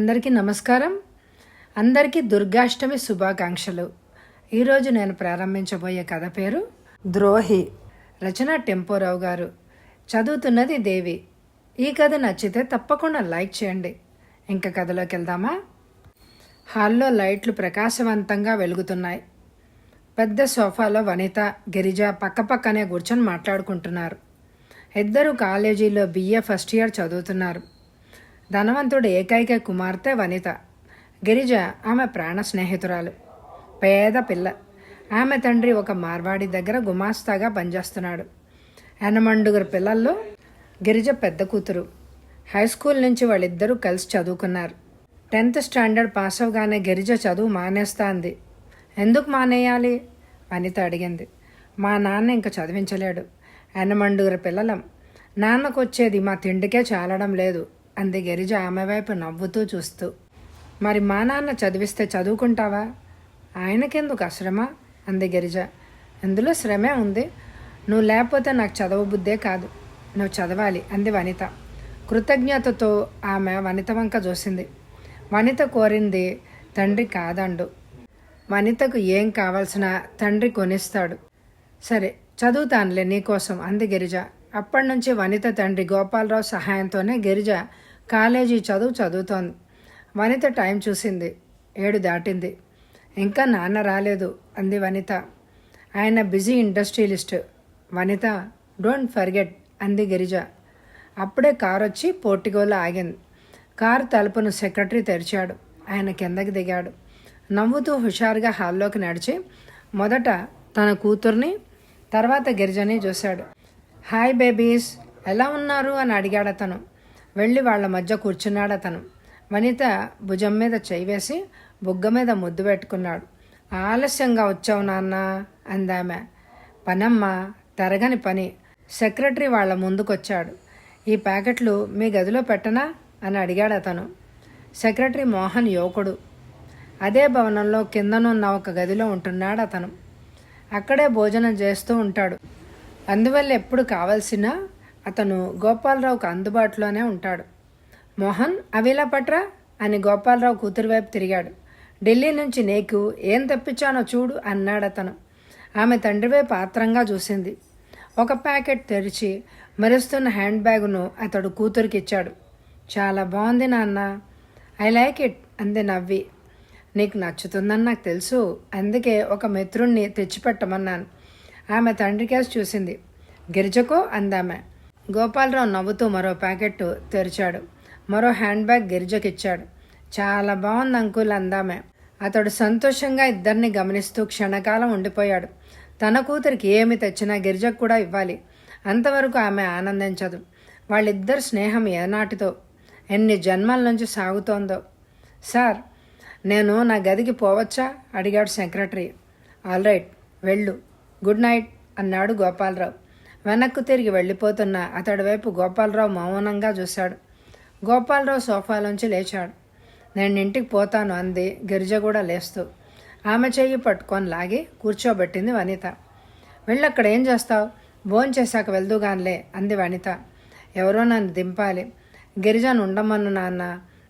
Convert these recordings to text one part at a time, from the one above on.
అందరికీ నమస్కారం. అందరికీ దుర్గాష్టమి శుభాకాంక్షలు. ఈరోజు నేను ప్రారంభించబోయే కథ పేరు ద్రోహి. రచన టెంపోరావు గారు. చదువుతున్నది దేవి. ఈ కథ నచ్చితే తప్పకుండా లైక్ చేయండి. ఇంకా కథలోకి వెళ్దామా? హాల్లో లైట్లు ప్రకాశవంతంగా వెలుగుతున్నాయి. పెద్ద సోఫాలో వనిత, గిరిజ పక్కపక్కనే కూర్చొని మాట్లాడుకుంటున్నారు. ఇద్దరు కాలేజీలో BA ఫస్ట్ ఇయర్ చదువుతున్నారు. ధనవంతుడు ఏకైక కుమార్తె వనిత. గిరిజ ఆమె ప్రాణ స్నేహితురాలు. పేద పిల్ల. ఆమె తండ్రి ఒక మార్వాడి దగ్గర గుమాస్తాగా పనిచేస్తున్నాడు. 8 పిల్లల్లో గిరిజ పెద్ద కూతురు. హై స్కూల్ నుంచి వాళ్ళిద్దరూ కలిసి చదువుకున్నారు. 10th స్టాండర్డ్ పాస్ అవగానే గిరిజ చదువు మానేస్తా అంది. ఎందుకు మానేయాలి? వనిత అడిగింది. మా నాన్న ఇంక చదివించలేడు. 8 పిల్లలం. నాన్నకు వచ్చేది మా తిండికే చాలడం లేదు అంది గిరిజ ఆమె వైపు నవ్వుతూ చూస్తూ. మరి మా నాన్న చదివిస్తే చదువుకుంటావా? ఆయనకెందుకు అశ్రమ అంది గిరిజ. ఇందులో శ్రమే ఉంది. నువ్వు లేకపోతే నాకు చదవబుద్దే కాదు. నువ్వు చదవాలి అంది వనిత. కృతజ్ఞతతో ఆమె వనిత వంక చూసింది. వనిత కోరింది తండ్రి కాదండు. వనితకు ఏం కావాల్సిన తండ్రి కొనిస్తాడు. సరే చదువుతానులే నీకోసం అంది గిరిజ. అప్పటి నుంచి వనిత తండ్రి గోపాలరావు సహాయంతోనే గిరిజ కాలేజీ చదువుతోంది. వనిత టైం చూసింది. 7 దాటింది. ఇంకా నాన్న రాలేదు అంది వనిత. ఆయన busy industrialist. Vanitha don't forget అంది గిరిజ. అప్పుడే కారు వచ్చి పోర్టికోలో ఆగింది. కారు తలుపును సెక్రటరీ తెరిచాడు. ఆయన కిందకి దిగాడు. నవ్వుతూ హుషారుగా హాల్లోకి నడిచి మొదట తన కూతుర్ని, తర్వాత గిరిజని చూశాడు. హాయ్ బేబీస్, ఎలా ఉన్నారు అని అడిగాడు అతను. వెళ్ళి వాళ్ల మధ్య కూర్చున్నాడు అతను. వనిత భుజం మీద చేయి వేసి బుగ్గ మీద ముద్దు పెట్టుకున్నాడు. ఆలస్యంగా వచ్చావు నాన్న అందామె. పనమ్మా, తరగని పని. సెక్రటరీ వాళ్ల ముందుకొచ్చాడు. ఈ ప్యాకెట్లు మీ గదిలో పెట్టనా అని అడిగాడు అతను. సెక్రటరీ మోహన్ యువకుడు. అదే భవనంలో కిందనున్న ఒక గదిలో ఉంటున్నాడు అతను. అక్కడే భోజనం చేస్తూ ఉంటాడు. అందువల్ల ఎప్పుడు కావలసినా అతను గోపాలరావుకు అందుబాటులోనే ఉంటాడు. మోహన్, అవిలా పట్రా అని గోపాలరావు కూతురు వైపు తిరిగాడు. ఢిల్లీ నుంచి నీకు ఏం తెప్పించానో చూడు అన్నాడు అతను. ఆమె తండ్రి వైపు ఆత్రంగా చూసింది. ఒక ప్యాకెట్ తెరిచి మెరుస్తున్న హ్యాండ్ బ్యాగును అతడు కూతురికి ఇచ్చాడు. చాలా బాగుంది నాన్న. ఐ లైక్ ఇట్ అంది నవ్వి. నీకు నచ్చుతుందని నాకు తెలుసు, అందుకే ఒక మిత్రుణ్ణి తెచ్చిపెట్టమన్నాను. ఆమె తండ్రి కేసు చూసింది. గిరిజకో అందామె. గోపాలరావు నవ్వుతూ మరో ప్యాకెట్ తెరిచాడు. మరో హ్యాండ్ బ్యాగ్ గిరిజకిచ్చాడు. చాలా బాగుంది అంకుల్ అందామె. అతడు సంతోషంగా ఇద్దరిని గమనిస్తూ క్షణకాలం ఉండిపోయాడు. తన కూతురికి ఏమి తెచ్చినా గిరిజకు కూడా ఇవ్వాలి. అంతవరకు ఆమె ఆనందించదు. వాళ్ళిద్దరు స్నేహం ఏనాటితో, ఎన్ని జన్మల నుంచి సాగుతోందో. సార్, నేను నా గదికి పోవచ్చా అడిగాడు సెక్రటరీ. ఆల్ రైట్, వెళ్ళు. గుడ్ నైట్ అన్నాడు గోపాలరావు. వెనక్కు తిరిగి వెళ్ళిపోతున్న అతడి వైపు గోపాలరావు మౌనంగా చూశాడు. గోపాలరావు సోఫాలోంచి లేచాడు. నేను ఇంటికి పోతాను అంది గిరిజ కూడా లేస్తూ. ఆమె చెయ్యి పట్టుకొని లాగి కూర్చోబెట్టింది వనిత. వెళ్ళక్కడ ఏం చేస్తావు? భోంచేశాక వెళ్దుగానిలే అంది వనిత. ఎవరో నన్ను దింపాలి. గిరిజను ఉండమన్ను నాన్న,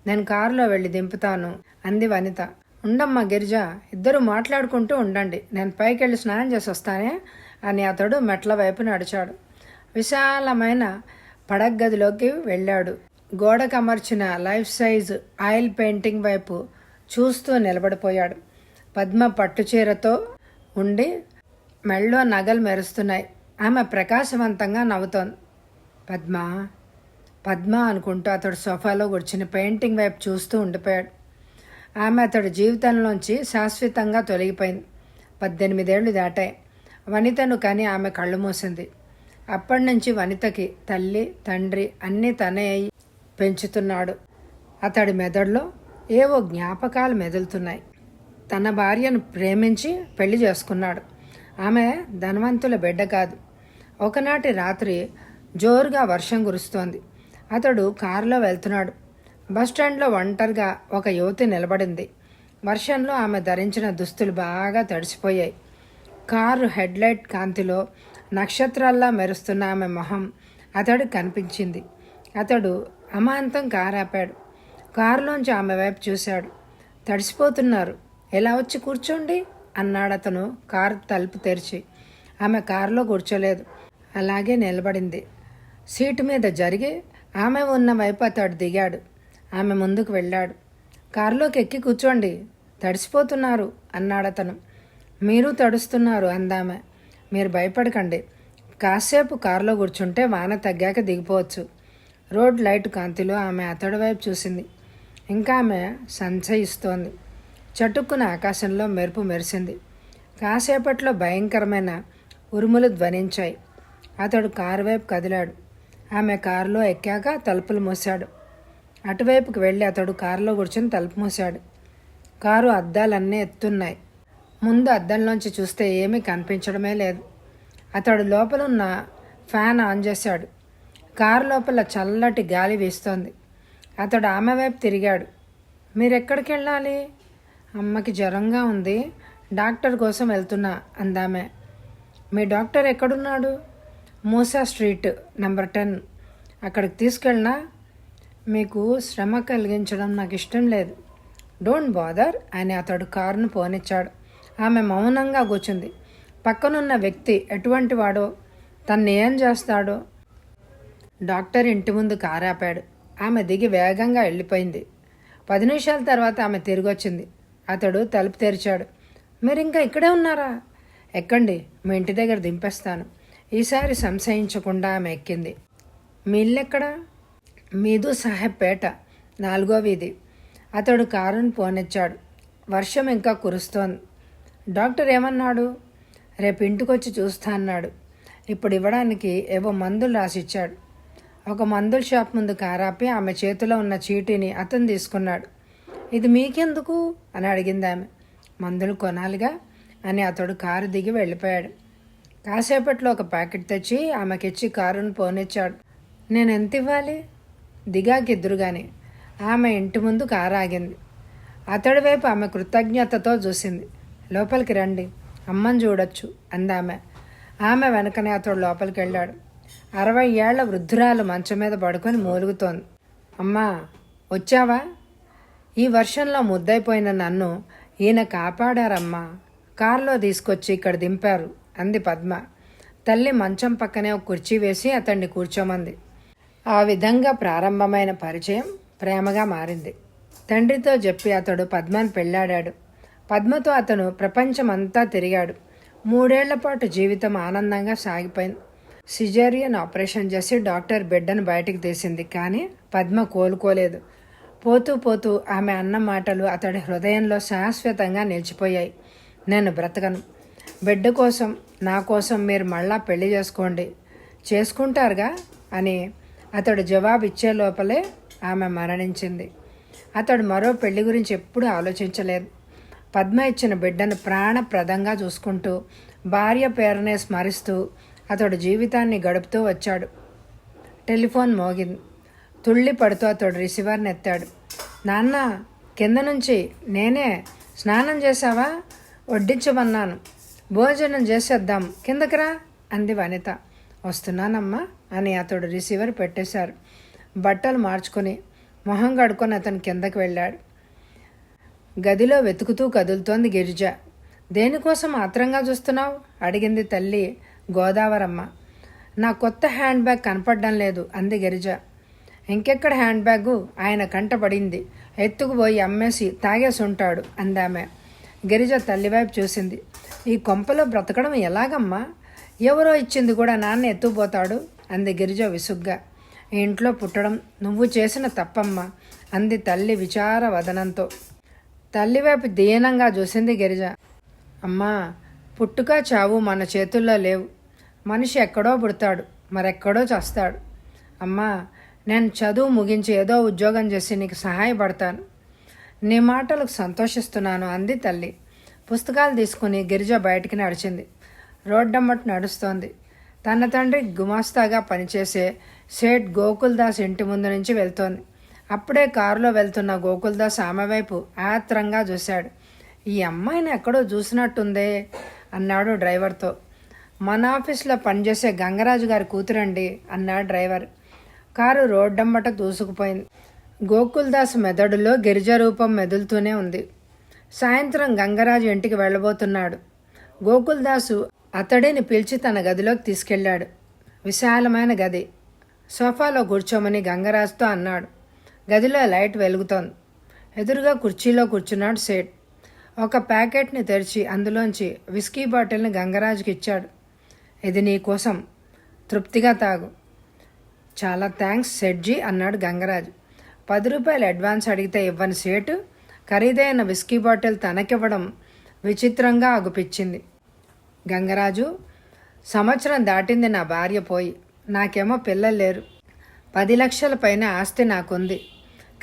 నేను కారులో వెళ్ళి దింపుతాను అంది వనిత. ఉండమ్మా గిరిజ, ఇద్దరు మాట్లాడుకుంటూ ఉండండి, నేను పైకి వెళ్ళి స్నానం చేసి వస్తానే అని అతడు మెట్ల వైపు నడిచాడు. విశాలమైన పడగ్గదిలోకి వెళ్ళాడు. గోడకు అమర్చిన లైఫ్ సైజ్ ఆయిల్ పెయింటింగ్ వైపు చూస్తూ నిలబడిపోయాడు. పద్మ పట్టుచీరతో ఉండి మెళ్ళో నగలు మెరుస్తున్నాయి. ఆమె ప్రకాశవంతంగా నవ్వుతోంది. పద్మ పద్మ అనుకుంటూ అతడు సోఫాలో కూర్చుని పెయింటింగ్ వైపు చూస్తూ ఉండిపోయాడు. ఆమె అతడి జీవితంలోంచి శాశ్వతంగా తొలగిపోయింది. 18 ఏళ్లు దాటాయి. వనితను కానీ ఆమె కళ్ళు మూసింది. అప్పటి నుంచి వనితకి తల్లి, తండ్రి అన్నీ తనే అయి పెంచుతున్నాడు. అతడి మెదడులో ఏవో జ్ఞాపకాలు మెదులుతున్నాయి. తన భార్యను ప్రేమించి పెళ్లి చేసుకున్నాడు. ఆమె ధనవంతుల బిడ్డ కాదు. ఒకనాటి రాత్రి జోరుగా వర్షం కురుస్తోంది. అతడు కారులో వెళ్తున్నాడు. బస్టాండ్లో ఒంటరిగా ఒక యువతి నిలబడింది. వర్షంలో ఆమె ధరించిన దుస్తులు బాగా తడిసిపోయాయి. కారు హెడ్లైట్ కాంతిలో నక్షత్రాల్లా మెరుస్తున్న ఆమె మొహం అతడు కనిపించింది. అతడు అమాంతం కారాపాడు. కారులోంచి ఆమె వైపు చూశాడు. తడిసిపోతున్నారు, ఎలా వచ్చి కూర్చోండి అన్నాడు అతను కారు తలుపు తెరిచి. ఆమె కారులో కూర్చోలేదు, అలాగే నిలబడింది. సీటు మీద జరిగి ఆమె ఉన్న వైపు అతడు దిగాడు. ఆమె ముందుకు వెళ్ళాడు. కారులోకి ఎక్కి కూర్చోండి, తడిసిపోతున్నారు అన్నాడతను. మీరు తడుస్తున్నారు అందామె. మీరు భయపడకండి, కాసేపు కారులో కూర్చుంటే వాన తగ్గాక దిగిపోవచ్చు. రోడ్ లైట్ కాంతిలో ఆమె అతడి వైపు చూసింది. ఇంకా ఆమె సంశయిస్తోంది. చటుక్కున ఆకాశంలో మెరుపు మెరిసింది. కాసేపట్లో భయంకరమైన ఉరుములు ధ్వనించాయి. అతడు కారు వైపు కదిలాడు. ఆమె కారులో ఎక్కాక తలుపులు మూశాడు. అటువైపుకి వెళ్ళి అతడు కారులో కూర్చొని తలుపు మూశాడు. కారు అద్దాలన్నీ ఎత్తున్నాయి. ముందు అద్దంలోంచి చూస్తే ఏమీ కనిపించడమే లేదు. అతడు లోపలున్న ఫ్యాన్ ఆన్ చేశాడు. కారు లోపల చల్లటి గాలి వీస్తోంది. అతడు ఆమె వైపు తిరిగాడు. మీరెక్కడికి వెళ్ళాలి? అమ్మకి జ్వరంగా ఉంది, డాక్టర్ కోసం వెళ్తున్నా అందామె. మీ డాక్టర్ ఎక్కడున్నాడు? Musa street number 10. అక్కడికి తీసుకెళ్ళినా? మీకు శ్రమ కలిగించడం నాకు ఇష్టం లేదు. డోంట్ బాదర్ అని అతడు కారును పోనిచ్చాడు. ఆమె మౌనంగా కూర్చుంది. పక్కనున్న వ్యక్తి ఎటువంటి వాడో, తన్ని ఏం చేస్తాడో. డాక్టర్ ఇంటి ముందు కారు ఆపాడు. ఆమె దిగి వేగంగా వెళ్ళిపోయింది. 10 నిమిషాల తర్వాత ఆమె తిరిగి వచ్చింది. అతడు తలుపు తెరిచాడు. మీరు ఇంకా ఇక్కడే ఉన్నారా? ఎక్కండి, మీ ఇంటి దగ్గర దింపేస్తాను. ఈసారి సంశయించకుండా ఆమె ఎక్కింది. మీ ఇల్లు ఎక్కడా? మీదు సాహెబ్ పేట, 4వ వీధి. అతడు కారును పోనిచ్చాడు. వర్షం ఇంకా కురుస్తోంది. డాక్టర్ ఏమన్నాడు? రేపు ఇంటికొచ్చి చూస్తా అన్నాడు. ఇప్పుడు ఇవ్వడానికి ఏవో మందులు రాసిచ్చాడు. ఒక మందుల షాప్ ముందు కారాపి ఆమె చేతిలో ఉన్న చీటీని అతను తీసుకున్నాడు. ఇది మీకెందుకు అని అడిగింది ఆమె. మందులు కొనాలిగా అని అతడు కారు దిగి వెళ్ళిపోయాడు. కాసేపట్లో ఒక ప్యాకెట్ తెచ్చి ఆమెకిచ్చి కారును పోనిచ్చాడు. నేను ఎంత ఇవ్వాలి? దిగాకిద్దురుగాని. ఆమె ఇంటి ముందు కారు ఆగింది. అతడి వైపు ఆమె కృతజ్ఞతతో చూసింది. లోపలికి రండి, అమ్మని చూడొచ్చు అందామె. ఆమె వెనకనే అతడు లోపలికి వెళ్ళాడు. 60 ఏళ్ల వృద్ధురాలు మంచం మీద పడుకొని మూలుగుతోంది. అమ్మా, వచ్చావా? ఈ వర్షంలో ముద్దైపోయిన నన్ను ఈయన కాపాడారమ్మా. కారులో తీసుకొచ్చి ఇక్కడ దింపారు అంది పద్మ. తల్లి మంచం పక్కనే ఒక కుర్చీ వేసి అతన్ని కూర్చోమంది. ఆ విధంగా ప్రారంభమైన పరిచయం ప్రేమగా మారింది. తండ్రితో చెప్పి అతడు పద్మను పెళ్ళాడాడు. పద్మతో అతను ప్రపంచమంతా తిరిగాడు. 3 ఏళ్ల పాటు జీవితం ఆనందంగా సాగిపోయింది. సిజేరియన్ ఆపరేషన్ చేసి డాక్టర్ బిడ్డను బయటికి తీసింది. కానీ పద్మ కోలుకోలేదు. పోతూ పోతూ ఆమె అన్న మాటలు అతడి హృదయంలో శాశ్వతంగా నిలిచిపోయాయి. నేను బ్రతకను. బిడ్డ కోసం, నా కోసం మీరు మళ్ళా పెళ్లి చేసుకోండి. చేసుకుంటారుగా అని అతడు జవాబు ఇచ్చే లోపలే ఆమె మరణించింది. అతడు మరో పెళ్లి గురించి ఎప్పుడూ ఆలోచించలేదు. పద్మ ఇచ్చిన బిడ్డను ప్రాణప్రదంగా చూసుకుంటూ, భార్య పేరునే స్మరిస్తూ అతడు జీవితాన్ని గడుపుతూ వచ్చాడు. టెలిఫోన్ మోగింది. తుళ్ళి పడుతూ అతడు రిసీవర్ని ఎత్తాడు. నాన్న, కింద నుంచి నేనే. స్నానం చేశావా? వడ్డించమన్నాను. భోజనం చేసేద్దాం, కిందకి రా అంది వనిత. వస్తున్నానమ్మా అని అతడు రిసీవర్ పెట్టేశారు. బట్టలు మార్చుకొని మొహం కడుక్కొని అతను కిందకి వెళ్ళాడు. గదిలో వెతుకుతూ కదులుతోంది గిరిజ. దేనికోసం ఆత్రంగా చూస్తున్నావు అడిగింది తల్లి గోదావరమ్మ. నా కొత్త హ్యాండ్ బ్యాగ్ కనపడడం లేదు అంది గిరిజ. ఇంకెక్కడ హ్యాండ్ బ్యాగు? ఆయన కంటపడింది. ఎత్తుకుపోయి అమ్మేసి తాగేసి ఉంటాడు అందామె. గిరిజ తల్లివైపు చూసింది. ఈ కొంపలో బ్రతకడం ఎలాగమ్మా? ఎవరో ఇచ్చింది కూడా నాన్న ఎత్తుకుపోతాడు అంది గిరిజ విసుగ్గా. ఈ ఇంట్లో పుట్టడం నువ్వు చేసిన తప్పమ్మా అంది తల్లి విచార వదనంతో. తల్లివైపు దీనంగా చూసింది గిరిజ. అమ్మా, పుట్టుక చావు మన చేతుల్లో లేవు. మనిషి ఎక్కడో పుడతాడు, మరెక్కడో చస్తాడు. అమ్మా, నేను చదువు ముగించి ఏదో ఉద్యోగం చేసి నీకు సహాయపడతాను. నీ మాటలకు సంతోషిస్తున్నాను అంది తల్లి. పుస్తకాలు తీసుకుని గిరిజ బయటికి నడిచింది. రోడ్డమ్మట నడుస్తోంది. తన తండ్రి గుమాస్తాగా పనిచేసే సేట్ గోకుల్దాస్ ఇంటి ముందు నుంచి వెళ్తోంది. అప్పుడే కారులో వెళ్తున్న గోకుల్దాస్ ఆమె వైపు ఆత్రంగా చూశాడు. ఈ అమ్మాయిని ఎక్కడో చూసినట్టుందే అన్నాడు డ్రైవర్తో. మన ఆఫీస్లో పనిచేసే గంగరాజు గారి కూతురండి అన్నాడు డ్రైవర్. కారు రోడ్డమ్మట దూసుకుపోయింది. గోకుల్దాస్ మెదడులో గిరిజ రూపం మెదులుతూనే ఉంది. సాయంత్రం గంగరాజు ఇంటికి వెళ్ళబోతున్నాడు. గోకుల్దాసు అతడిని పిలిచి తన గదిలోకి తీసుకెళ్లాడు. విశాలమైన గది. సోఫాలో కూర్చోమని గంగరాజుతో అన్నాడు. గదిలో లైట్ వెలుగుతోంది. ఎదురుగా కుర్చీలో కూర్చున్నాడు సేట్. ఒక ప్యాకెట్ని తెరిచి అందులోంచి విస్కీ బాటిల్ని గంగరాజుకి ఇచ్చాడు. ఇది నీ కోసం, తృప్తిగా తాగు. చాలా థ్యాంక్స్ సెట్జీ అన్నాడు గంగరాజు. 10 రూపాయలు అడ్వాన్స్ అడిగితే ఇవ్వని సేటు ఖరీదైన విస్కీ బాటిల్ తనకివ్వడం విచిత్రంగా అగుపిచ్చింది. గంగరాజు, సంవత్సరం దాటింది నా భార్య పోయి. నాకేమో పిల్లలు లేరు. 10 లక్షల పైన ఆస్తి నాకుంది.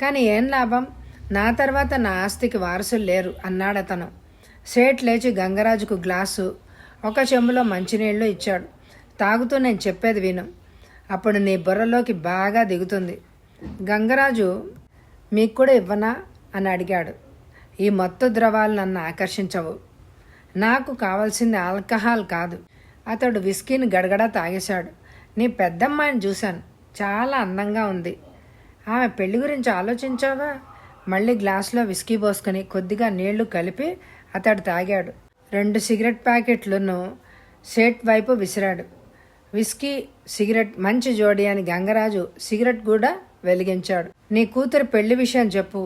కానీ ఏం లాభం? నా తర్వాత నా ఆస్తికి వారసులు లేరు అన్నాడతను. సేట్ లేచి గంగరాజుకు గ్లాసు, ఒక చెంబులో మంచినీళ్లు ఇచ్చాడు. తాగుతూ నేను చెప్పేది విను, అప్పుడు నీ బుర్రలోకి బాగా దిగుతుంది. గంగరాజు, మీకు కూడా ఇవ్వనా అని అడిగాడు. ఈ మత్తు ద్రవాలు నన్ను ఆకర్షించవు. నాకు కావాల్సింది ఆల్కహాల్ కాదు. అతడు విస్కీని గడగడా తాగేశాడు. నీ పెద్దమ్మాయిని చూశాను, చాలా అందంగా ఉంది. ఆమె పెళ్లి గురించి ఆలోచించావా? మళ్ళీ గ్లాసులో విస్కీ పోసుకొని కొద్దిగా నీళ్లు కలిపి అతడు తాగాడు. 2 సిగరెట్ ప్యాకెట్లను సేట్ వైపు విసిరాడు. విస్కీ, సిగరెట్ మంచి జోడి అని గంగరాజు సిగరెట్ కూడా వెలిగించాడు. నీ కూతురు పెళ్లి విషయం చెప్పు.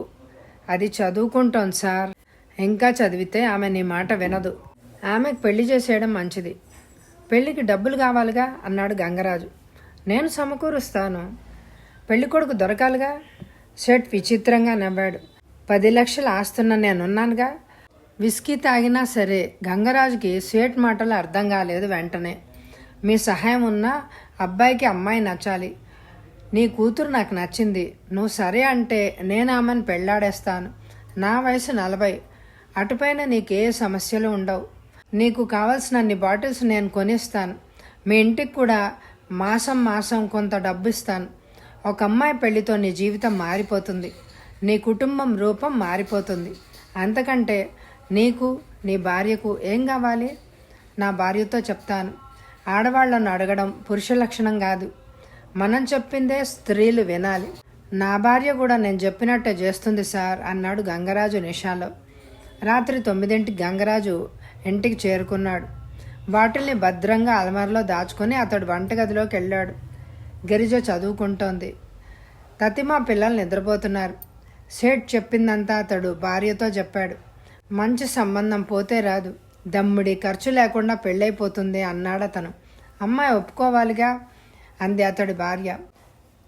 అది చదువుకుంటోంది సార్. ఇంకా చదివితే ఆమె నీ మాట వినదు. ఆమెకు పెళ్లి చేసేయడం మంచిది. పెళ్లికి డబ్బులు కావాలిగా అన్నాడు గంగరాజు. నేను సమకూరుస్తాను. పెళ్లి కొడుకు దొరకాలిగా. సెట్ విచిత్రంగా నవ్వాడు. 10 లక్షలు ఆస్తున్న నేనున్నానుగా. విస్కీ తాగినా సరే గంగరాజుకి సేట్ మాటలు అర్థం కాలేదు. వెంటనే, మీ సహాయం ఉన్నా అబ్బాయికి అమ్మాయి నచ్చాలి. నీ కూతురు నాకు నచ్చింది. నువ్వు సరే అంటే నేను ఆమెను పెళ్లాడేస్తాను. నా వయసు 40. అటుపైన నీకే సమస్యలు ఉండవు. నీకు కావలసిన అన్ని బాటిల్స్ నేను కొనిస్తాను. మీ ఇంటికి కూడా మాసం మాసం కొంత డబ్బు ఇస్తాను. ఒక అమ్మాయి పెళ్లితో నీ జీవితం మారిపోతుంది. నీ కుటుంబం రూపం మారిపోతుంది. అంతకంటే నీకు, నీ భార్యకు ఏం కావాలి? నా భార్యతో చెప్తాను. ఆడవాళ్లను అడగడం పురుష లక్షణం కాదు. మనం చెప్పిందే స్త్రీలు వినాలి. నా భార్య కూడా నేను చెప్పినట్టే చేస్తుంది సార్ అన్నాడు గంగరాజు నిషాలో. రాత్రి 9ంటికి గంగరాజు ఇంటికి చేరుకున్నాడు. బాటిల్ని భద్రంగా అలమారలో దాచుకొని అతడు వంటగదిలోకి వెళ్ళాడు. గిరిజ చదువుకుంటోంది. తతిమా పిల్లలు నిద్రపోతున్నారు. సేట్ చెప్పిందంతా అతడు భార్యతో చెప్పాడు. మంచి సంబంధం పోతే రాదు. దమ్ముడి ఖర్చు లేకుండా పెళ్ళైపోతుంది అన్నాడతను. అమ్మాయి ఒప్పుకోవాలిగా అంది అతడి భార్య.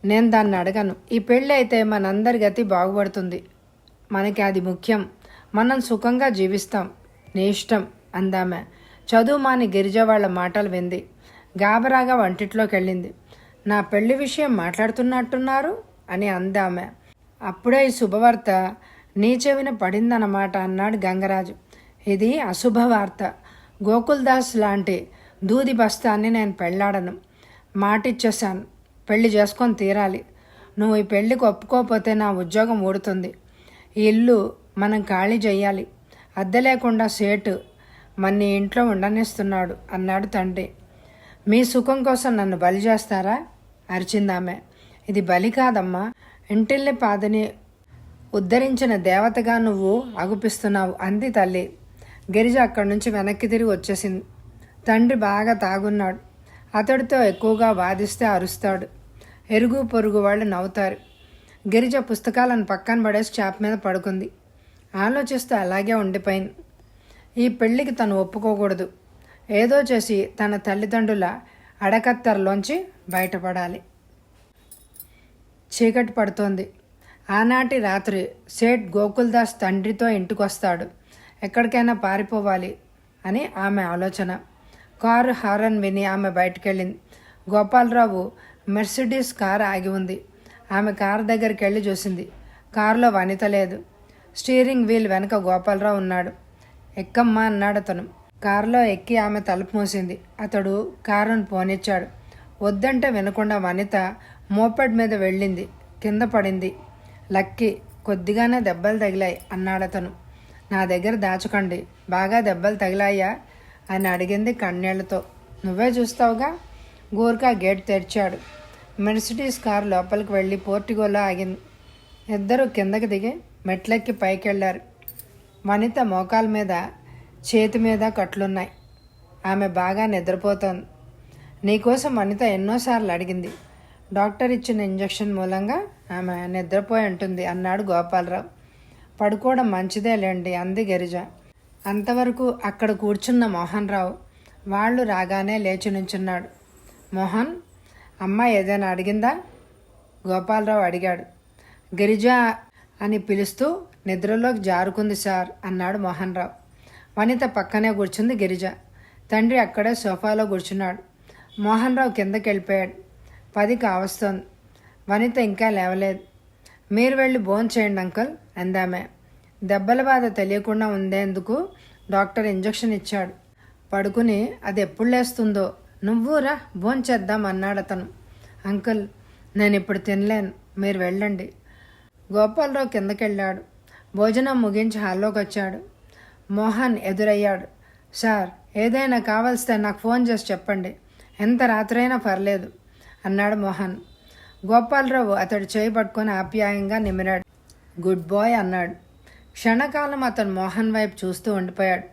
నేను దాన్ని అడగను. ఈ పెళ్ళి అయితే మనందరి గతి బాగుపడుతుంది. మనకి అది ముఖ్యం. మనం సుఖంగా జీవిస్తాం. నీ ఇష్టం అందామె. చదువు మాని గిరిజ వాళ్ళ మాటలు వింది. గాబరాగా వంటిట్లోకి వెళ్ళింది. నా పెళ్లి విషయం మాట్లాడుతున్నట్టున్నారు అని అందామె. అప్పుడే ఈ శుభవార్త నీ చెవిన పడిందన్నమాట అన్నాడు గంగరాజు. ఇది అశుభవార్త. గోకుల్దాస్ లాంటి దూది బస్తాన్ని నేను పెళ్లాడను. మాటిచ్చేశాను. పెళ్లి చేసుకొని తీరాలి. నువ్వు ఈ పెళ్లికి ఒప్పుకోకపోతే నా ఉద్యోగం ఊడుతుంది. ఈ ఇల్లు మనం ఖాళీ చెయ్యాలి. అద్దె లేకుండా సేటు మన్ని ఇంట్లో ఉండనిస్తున్నాడు అన్నాడు తండ్రి. మీ సుఖం కోసం నన్ను బలి చేస్తారా అరిచిందామె. ఇది బలి కాదమ్మా. ఇంటిల్లి పాదని ఉద్ధరించిన దేవతగా నువ్వు అగుపిస్తున్నావు అంది తల్లి. గిరిజ అక్కడి నుంచి వెనక్కి తిరిగి వచ్చేసింది. తండ్రి బాగా తాగున్నాడు. అతడితో ఎక్కువగా వాదిస్తే అరుస్తాడు. ఎరుగు పొరుగు వాళ్ళు నవ్వుతారు. గిరిజ పుస్తకాలను పక్కన పడేసి చాప మీద పడుకుంది. ఆలోచిస్తూ అలాగే ఉండిపోయింది. ఈ పెళ్లికి తను ఒప్పుకోకూడదు. ఏదో చేసి తన తల్లిదండ్రుల అడకత్తరలోంచి బయటపడాలి. చీకటి పడుతోంది. ఆనాటి రాత్రి సేట్ గోకుల్దాస్ తండ్రితో ఇంటికొస్తాడు. ఎక్కడికైనా పారిపోవాలి అని ఆమె ఆలోచన. కారు హారన్ విని ఆమె బయటకెళ్ళింది. గోపాలరావు మెర్సిడీస్ కారు ఆగి ఉంది. ఆమె కారు దగ్గరికి వెళ్ళి చూసింది. కారులో వనిత లేదు. స్టీరింగ్ వీల్ వెనక గోపాలరావు ఉన్నాడు. ఎక్కమ్మా అన్నాడు అతను. కారులో ఎక్కి ఆమె తలుపు మూసింది. అతడు కారును పోనిచ్చాడు. వద్దంటే వినకుండా వనిత మోపెడ్ మీద వెళ్ళింది. కింద పడింది. లక్కీ, కొద్దిగానే దెబ్బలు తగిలాయి అన్నాడతను. నా దగ్గర దాచకండి. బాగా దెబ్బలు తగిలాయా అని అడిగింది కన్నీళ్లతో. నువ్వే చూస్తావుగా. గోర్ఖా గేట్ తెరిచాడు. మెర్సిడీస్ కారు లోపలికి వెళ్ళి పోర్టిగోలో ఆగింది. ఇద్దరు కిందకి దిగి మెట్లెక్కి పైకి వెళ్ళారు. వనిత మోకాల మీద చేతి మీద కట్లున్నాయి. ఆమె బాగా నిద్రపోతోంది. నీకోసం వనిత ఎన్నోసార్లు అడిగింది. డాక్టర్ ఇచ్చిన ఇంజెక్షన్ మూలంగా ఆమె నిద్రపోయి ఉంటుంది అన్నాడు గోపాలరావు. పడుకోవడం మంచిదేలేండి అంది గిరిజ. అంతవరకు అక్కడ కూర్చున్న మోహన్ రావు వాళ్ళు రాగానే లేచి నుంచున్నాడు. మోహన్, అమ్మ ఏదైనా అడిగిందా? గోపాలరావు అడిగాడు. గిరిజ అని పిలుస్తూ నిద్రలోకి జారుకుంది సార్ అన్నాడు మోహన్ రావు. వనిత పక్కనే కూర్చుంది గిరిజ. తండ్రి అక్కడే సోఫాలో కూర్చున్నాడు. మోహన్ రావు కిందకి వెళ్ళిపోయాడు. 10 కావస్తోంది. వనిత ఇంకా లేవలేదు. మీరు వెళ్ళి భోంచేయండి అంకుల్ అందామె. దెబ్బల బాధ తెలియకుండా ఉండేందుకు డాక్టర్ ఇంజెక్షన్ ఇచ్చాడు. పడుకుని అది ఎప్పుడు లేస్తుందో. నువ్వు రా భోంచేద్దాం అన్నాడు అతను. అంకుల్, నేను ఇప్పుడు తినలేను, మీరు వెళ్ళండి. గోపాలరావు కిందకెళ్ళాడు. భోజనం ముగించి హాల్లోకి వచ్చాడు. మోహన్ ఎదురయ్యాడు. సార్, ఏదైనా కావాల్స్తే నాకు ఫోన్ చేసి చెప్పండి, ఎంత రాత్రైనా పర్లేదు అన్నాడు మోహన్. గోపాలరావు అతడు చేయి పట్టుకొని ఆప్యాయంగా నిమిరాడు. గుడ్ బాయ్ అన్నాడు. క్షణకాలం అతను మోహన్ వైపు చూస్తూ ఉండిపోయాడు.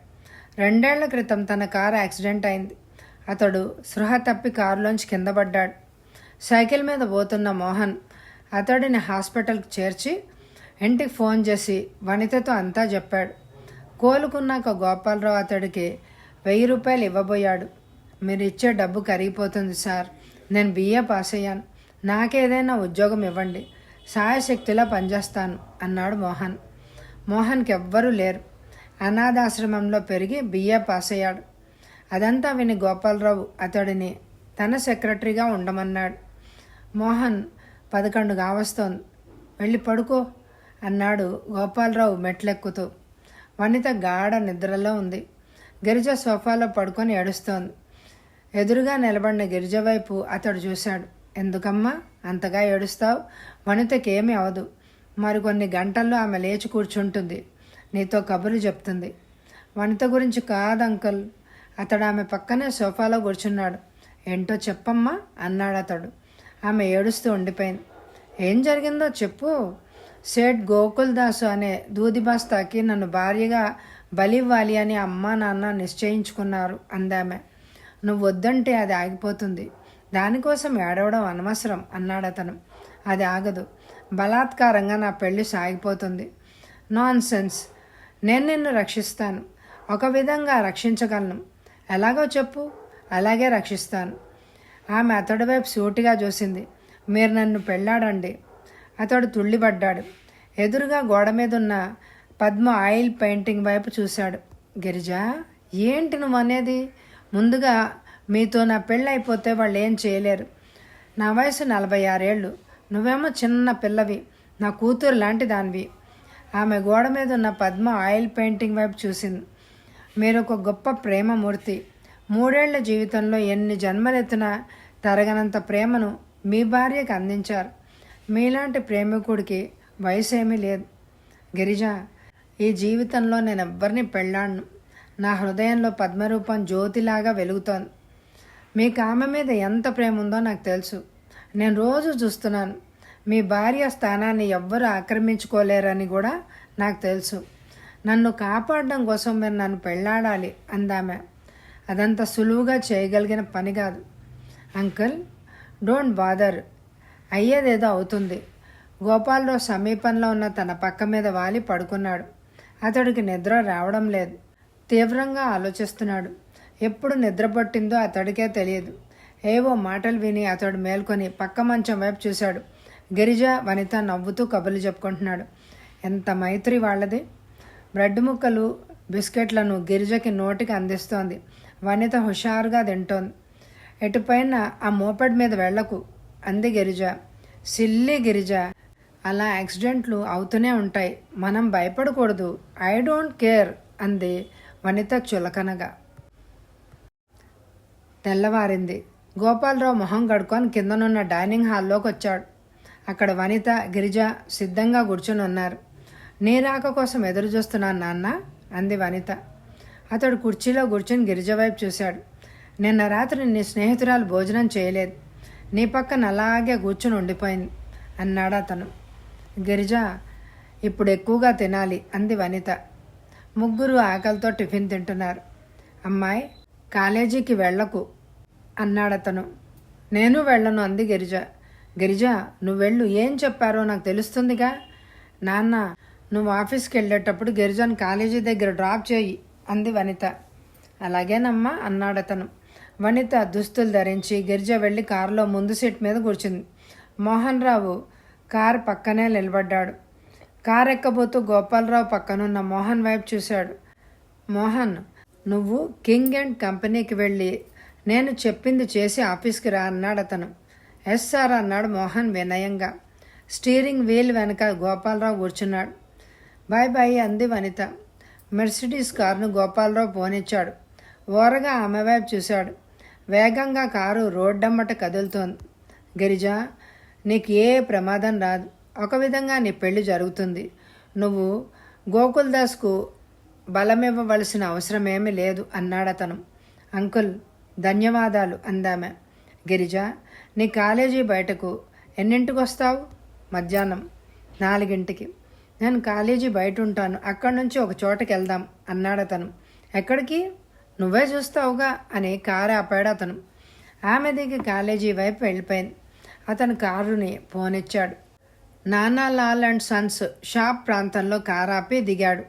2 ఏళ్ల క్రితం తన కారు యాక్సిడెంట్ అయింది. అతడు స్పృహ తప్పి కారులోంచి కింద పడ్డాడు. సైకిల్ మీద పోతున్న మోహన్ అతడిని హాస్పిటల్కి చేర్చి ఇంటికి ఫోన్ చేసి వనితతో అంతా చెప్పాడు. కోలుకున్నాక గోపాలరావు అతడికి 1000 రూపాయలు ఇవ్వబోయాడు. మీరు ఇచ్చే డబ్బు కరిగిపోతుంది సార్, నేను BA పాస్ అయ్యాను, నాకేదైనా ఉద్యోగం ఇవ్వండి, సాయశక్తిలా పనిచేస్తాను అన్నాడు మోహన్. మోహన్కి ఎవ్వరూ లేరు. అనాథాశ్రమంలో పెరిగి BA పాస్ అయ్యాడు. అదంతా విని గోపాలరావు అతడిని తన సెక్రటరీగా ఉండమన్నాడు. మోహన్ 11 కావస్తోంది, వెళ్ళి పడుకో అన్నాడు గోపాలరావు మెట్లెక్కుతూ. వనిత గాఢ నిద్రలో ఉంది. గిరిజ సోఫాలో పడుకొని ఏడుస్తోంది. ఎదురుగా నిలబడిన గిరిజ వైపు అతడు చూశాడు. ఎందుకమ్మా అంతగా ఏడుస్తావు? వనితకేమీ అవదు. మరికొన్ని గంటల్లో ఆమె లేచి కూర్చుంటుంది, నీతో కబుర్లు చెప్తుంది. వనిత గురించి కాదు అంకుల్. అతడు ఆమె పక్కనే సోఫాలో కూర్చున్నాడు. ఏంటో చెప్పమ్మా అన్నాడు అతడు. ఆమె ఏడుస్తూ ఉండిపోయింది. ఏం జరిగిందో చెప్పు. సేట్ గోకుల్దాసు అనే దూదిబస్తాకి నన్ను భార్యగా బలివ్వాలి అని అమ్మా నాన్న నిశ్చయించుకున్నారు అందామె. నువ్వు వద్దంటే అది ఆగిపోతుంది, దానికోసం ఏడవడం అనవసరం అన్నాడు అతను. అది ఆగదు, బలాత్కారంగా నా పెళ్లి సాగిపోతుంది. Non sense. నేను నిన్ను రక్షిస్తాను, ఒక విధంగా రక్షించగలను. ఎలాగో చెప్పు, అలాగే రక్షిస్తాను. ఆమె అతడి వైపు సూటిగా చూసింది. మీరు నన్ను పెళ్ళాడండి. అతడు తుళ్ళిపడ్డాడు. ఎదురుగా గోడ మీద ఉన్న పద్మ ఆయిల్ పెయింటింగ్ వైపు చూశాడు. గిరిజ, ఏంటి నువ్వు అనేది? ముందుగా మీతో నా పెళ్ళి అయిపోతే వాళ్ళు ఏం చేయలేరు. నా వయసు 46 ఏళ్ళు, నువ్వేమో చిన్న పిల్లవి, నా కూతురు లాంటి దానివి. ఆమె గోడ మీద ఉన్న పద్మ ఆయిల్ పెయింటింగ్ వైపు చూసింది. మీరు ఒక గొప్ప ప్రేమమూర్తి. 3 ఏళ్ల జీవితంలో ఎన్ని జన్మలెత్తినా తరగనంత ప్రేమను మీ భార్యకు అందించారు. మీలాంటి ప్రేమికుడికి వయసు ఏమీ లేదు. గిరిజ, ఈ జీవితంలో నేను ఎవ్వరిని పెళ్ళాడను. నా హృదయంలో పద్మరూపం జ్యోతిలాగా వెలుగుతోంది. మీకు ఆమె మీద ఎంత ప్రేమ ఉందో నాకు తెలుసు. నేను రోజు చూస్తున్నాను. మీ భార్య స్థానాన్ని ఎవ్వరూ ఆక్రమించుకోలేరని కూడా నాకు తెలుసు. నన్ను కాపాడడం కోసం మీరు నన్ను పెళ్ళాడాలి అందామె. అదంత సులువుగా చేయగలిగిన పని కాదు. అంకుల్, డోంట్ బాదర్, అయ్యేదేదో అవుతుంది. గోపాలరావు సమీపంలో ఉన్న తన పక్క మీద వాలి పడుకున్నాడు. అతడికి నిద్ర రావడం లేదు. తీవ్రంగా ఆలోచిస్తున్నాడు. ఎప్పుడు నిద్ర పట్టిందో అతడికే తెలియదు. ఏవో మాటలు విని అతడు మేల్కొని పక్క మంచం వైపు చూశాడు. గిరిజ, వనిత నవ్వుతూ కబుర్లు చెప్పుకుంటున్నాడు. ఎంత మైత్రి వాళ్ళది. బ్రెడ్ ముక్కలు బిస్కెట్లను గిరిజకి నోటికి అందిస్తోంది. వనిత హుషారుగా తింటోంది. ఎటుపైన ఆ మోపెడ్ మీద వెళ్లకు అంది గిరిజ. సిల్లి గిరిజ, అలా యాక్సిడెంట్లు అవుతూనే ఉంటాయి, మనం భయపడకూడదు. ఐ డోంట్ కేర్ అంది వనిత చులకనగా. తెల్లవారింది. గోపాలరావు మొహం కడుక్కొని కిందనున్న డైనింగ్ హాల్లోకి వచ్చాడు. అక్కడ వనిత, గిరిజ సిద్ధంగా కూర్చుని ఉన్నారు. నీ రాక కోసం ఎదురు చూస్తున్నాను నాన్న అంది వనిత. అతడు కుర్చీలో కూర్చుని గిరిజ వైపు చూశాడు. నిన్న రాత్రి నీ స్నేహితురాలు భోజనం చేయలేదు, నీ పక్కన అలాగే కూర్చుని ఉండిపోయింది అన్నాడు అతను. గిరిజ, ఇప్పుడు ఎక్కువగా తినాలి అంది వనిత. ముగ్గురు ఆకలితో టిఫిన్ తింటున్నారు. అమ్మాయి, కాలేజీకి వెళ్ళకు అన్నాడతను. నేను వెళ్ళను అంది గిరిజ. గిరిజ, నువ్వు వెళ్ళు, ఏం చెప్పారో నాకు తెలుస్తుందిగా. నాన్న, నువ్వు ఆఫీస్కి వెళ్ళేటప్పుడు గిరిజను కాలేజీ దగ్గర డ్రాప్ చేయి అంది వనిత. అలాగేనమ్మా అన్నాడతను. వనిత దుస్తులు ధరించి గిరిజ వెళ్ళి కారులో ముందు సీట్ మీద కూర్చుంది. మోహన్ రావు కారు పక్కనే నిలబడ్డాడు. కారు ఎక్కబోతూ గోపాలరావు పక్కనున్న మోహన్ వైపు చూశాడు. మోహన్, నువ్వు కింగ్ అండ్ కంపెనీకి వెళ్ళి నేను చెప్పింది చేసి ఆఫీస్కి రా అన్నాడతను. ఎస్ సార్ అన్నాడు మోహన్ వినయంగా. స్టీరింగ్ వీల్ వెనక గోపాలరావు కూర్చున్నాడు. బాయ్ బాయ్ అంది వనిత. మెర్సిడీస్ కారును గోపాలరావు పోనిచ్చాడు. ఓరగా ఆమె వైపు చూశాడు. వేగంగా కారు రోడ్డమ్మట కదులుతోంది. గిరిజ, నీకు ఏ ప్రమాదం రాదు. ఒక విధంగా నీ పెళ్లి జరుగుతుంది. నువ్వు గోకుల్దాస్కు బలమివ్వవలసిన అవసరమేమీ లేదు అన్నాడతను. అంకుల్, ధన్యవాదాలు అందామె. గిరిజ, నీ కాలేజీ బయటకు ఎన్నింటికి వస్తావు? మధ్యాహ్నం 4 నేను కాలేజీ బయట ఉంటాను. అక్కడి నుంచి ఒక చోటకి వెళ్దాం అన్నాడతను. ఎక్కడికి? నువ్వే చూస్తావుగా అని కారు ఆపాడు అతను. ఆమె దిగి కాలేజీ వైపు వెళ్ళిపోయింది. అతను కారుని పోనిచ్చాడు. నానాలాల్ అండ్ సన్స్ షాప్ ప్రాంతంలో కారు ఆపి దిగాడు.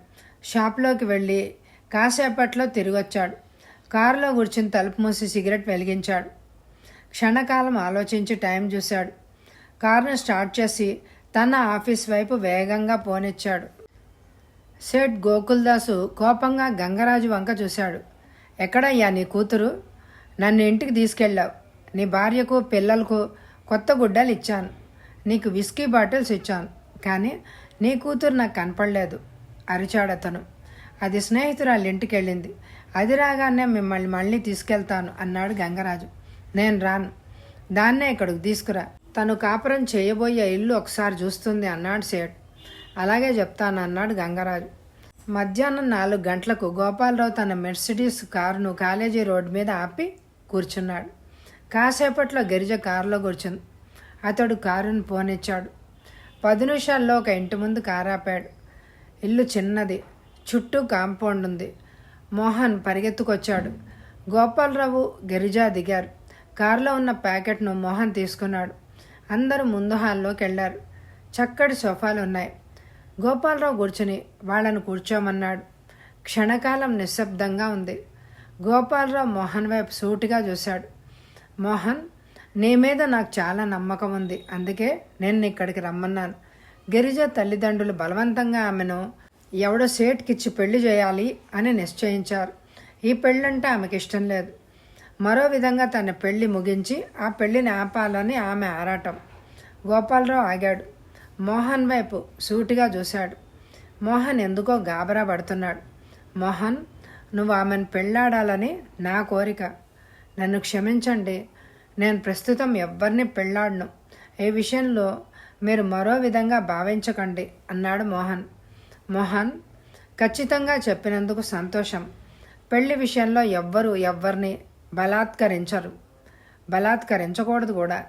షాప్లోకి వెళ్ళి కాసేపట్లో తిరిగొచ్చాడు. కారులో కూర్చుని తలుపు మూసి సిగరెట్ వెలిగించాడు. క్షణకాలం ఆలోచించి టైం చూశాడు. కారును స్టార్ట్ చేసి తన ఆఫీస్ వైపు వేగంగా పోనిచ్చాడు. సేట్ గోకుల్దాసు కోపంగా గంగరాజు వంక చూశాడు. ఎక్కడయ్యా నీ కూతురు? నన్ను ఇంటికి తీసుకెళ్ళావు. నీ భార్యకు పిల్లలకు కొత్త గుడ్డలు ఇచ్చాను. నీకు విస్కీ బాటిల్స్ ఇచ్చాను. కానీ నీ కూతురు నాకు కనపడలేదు అరిచాడతను. అది స్నేహితురాలు ఇంటికి వెళ్ళింది. అది రాగానే మిమ్మల్ని మళ్ళీ తీసుకెళ్తాను అన్నాడు గంగరాజు. నేను రాను. దాన్నే ఇక్కడికి తీసుకురా. తను కాపురం చేయబోయే ఇల్లు ఒకసారి చూస్తుంది అన్నాడు సేట్. అలాగే చెప్తాను అన్నాడు గంగరాజు. మధ్యాహ్నం 4 గంటలకు గోపాలరావు తన మెర్సిడీస్ కారును కాలేజీ రోడ్డు మీద ఆపి కూర్చున్నాడు. కాసేపట్లో గిరిజ కారులో కూర్చుంది. అతడు కారును పోనిచ్చాడు. 10 నిమిషాల్లో ఒక ఇంటి ముందు కారు ఆపాడు. ఇల్లు చిన్నది, చుట్టూ కాంపౌండ్ ఉంది. మోహన్ పరిగెత్తుకొచ్చాడు. గోపాలరావు, గిరిజ దిగారు. కారులో ఉన్న ప్యాకెట్ను మోహన్ తీసుకున్నాడు. అందరూ ముందు హాల్లోకి వెళ్ళారు. చక్కటి సోఫాలు ఉన్నాయి. గోపాలరావు కూర్చుని వాళ్ళను కూర్చోమన్నాడు. క్షణకాలం నిశ్శబ్దంగా ఉంది. గోపాలరావు మోహన్ వైపు సూటిగా చూశాడు. మోహన్, నీ మీద నాకు చాలా నమ్మకం ఉంది. అందుకే నేను ఇక్కడికి రమ్మన్నాను. గిరిజ తల్లిదండ్రులు బలవంతంగా ఆమెను ఎవడో సేట్కిచ్చి పెళ్లి చేయాలి అని నిశ్చయించారు. ఈ పెళ్ళంటే ఆమెకి ఇష్టం లేదు. మరో విధంగా తన పెళ్లి ముగించి ఆ పెళ్లిని ఆపాలని ఆమె ఆరాటం. గోపాలరావు ఆగాడు. మోహన్ వైపు సూటిగా చూశాడు. మోహన్ ఎందుకో గాబరా పడుతున్నాడు. మోహన్, నువ్వు ఆమెను పెళ్ళాడాలని నా కోరిక. నన్ను క్షమించండి. నేను ప్రస్తుతం ఎవ్వరిని పెళ్ళాడను. ఈ విషయంలో మీరు మరో విధంగా భావించకండి అన్నాడు మోహన్. మోహన్, ఖచ్చితంగా చెప్పినందుకు సంతోషం. పెళ్లి విషయంలో ఎవ్వరిని బలాత్కరించకూడదు కూడా.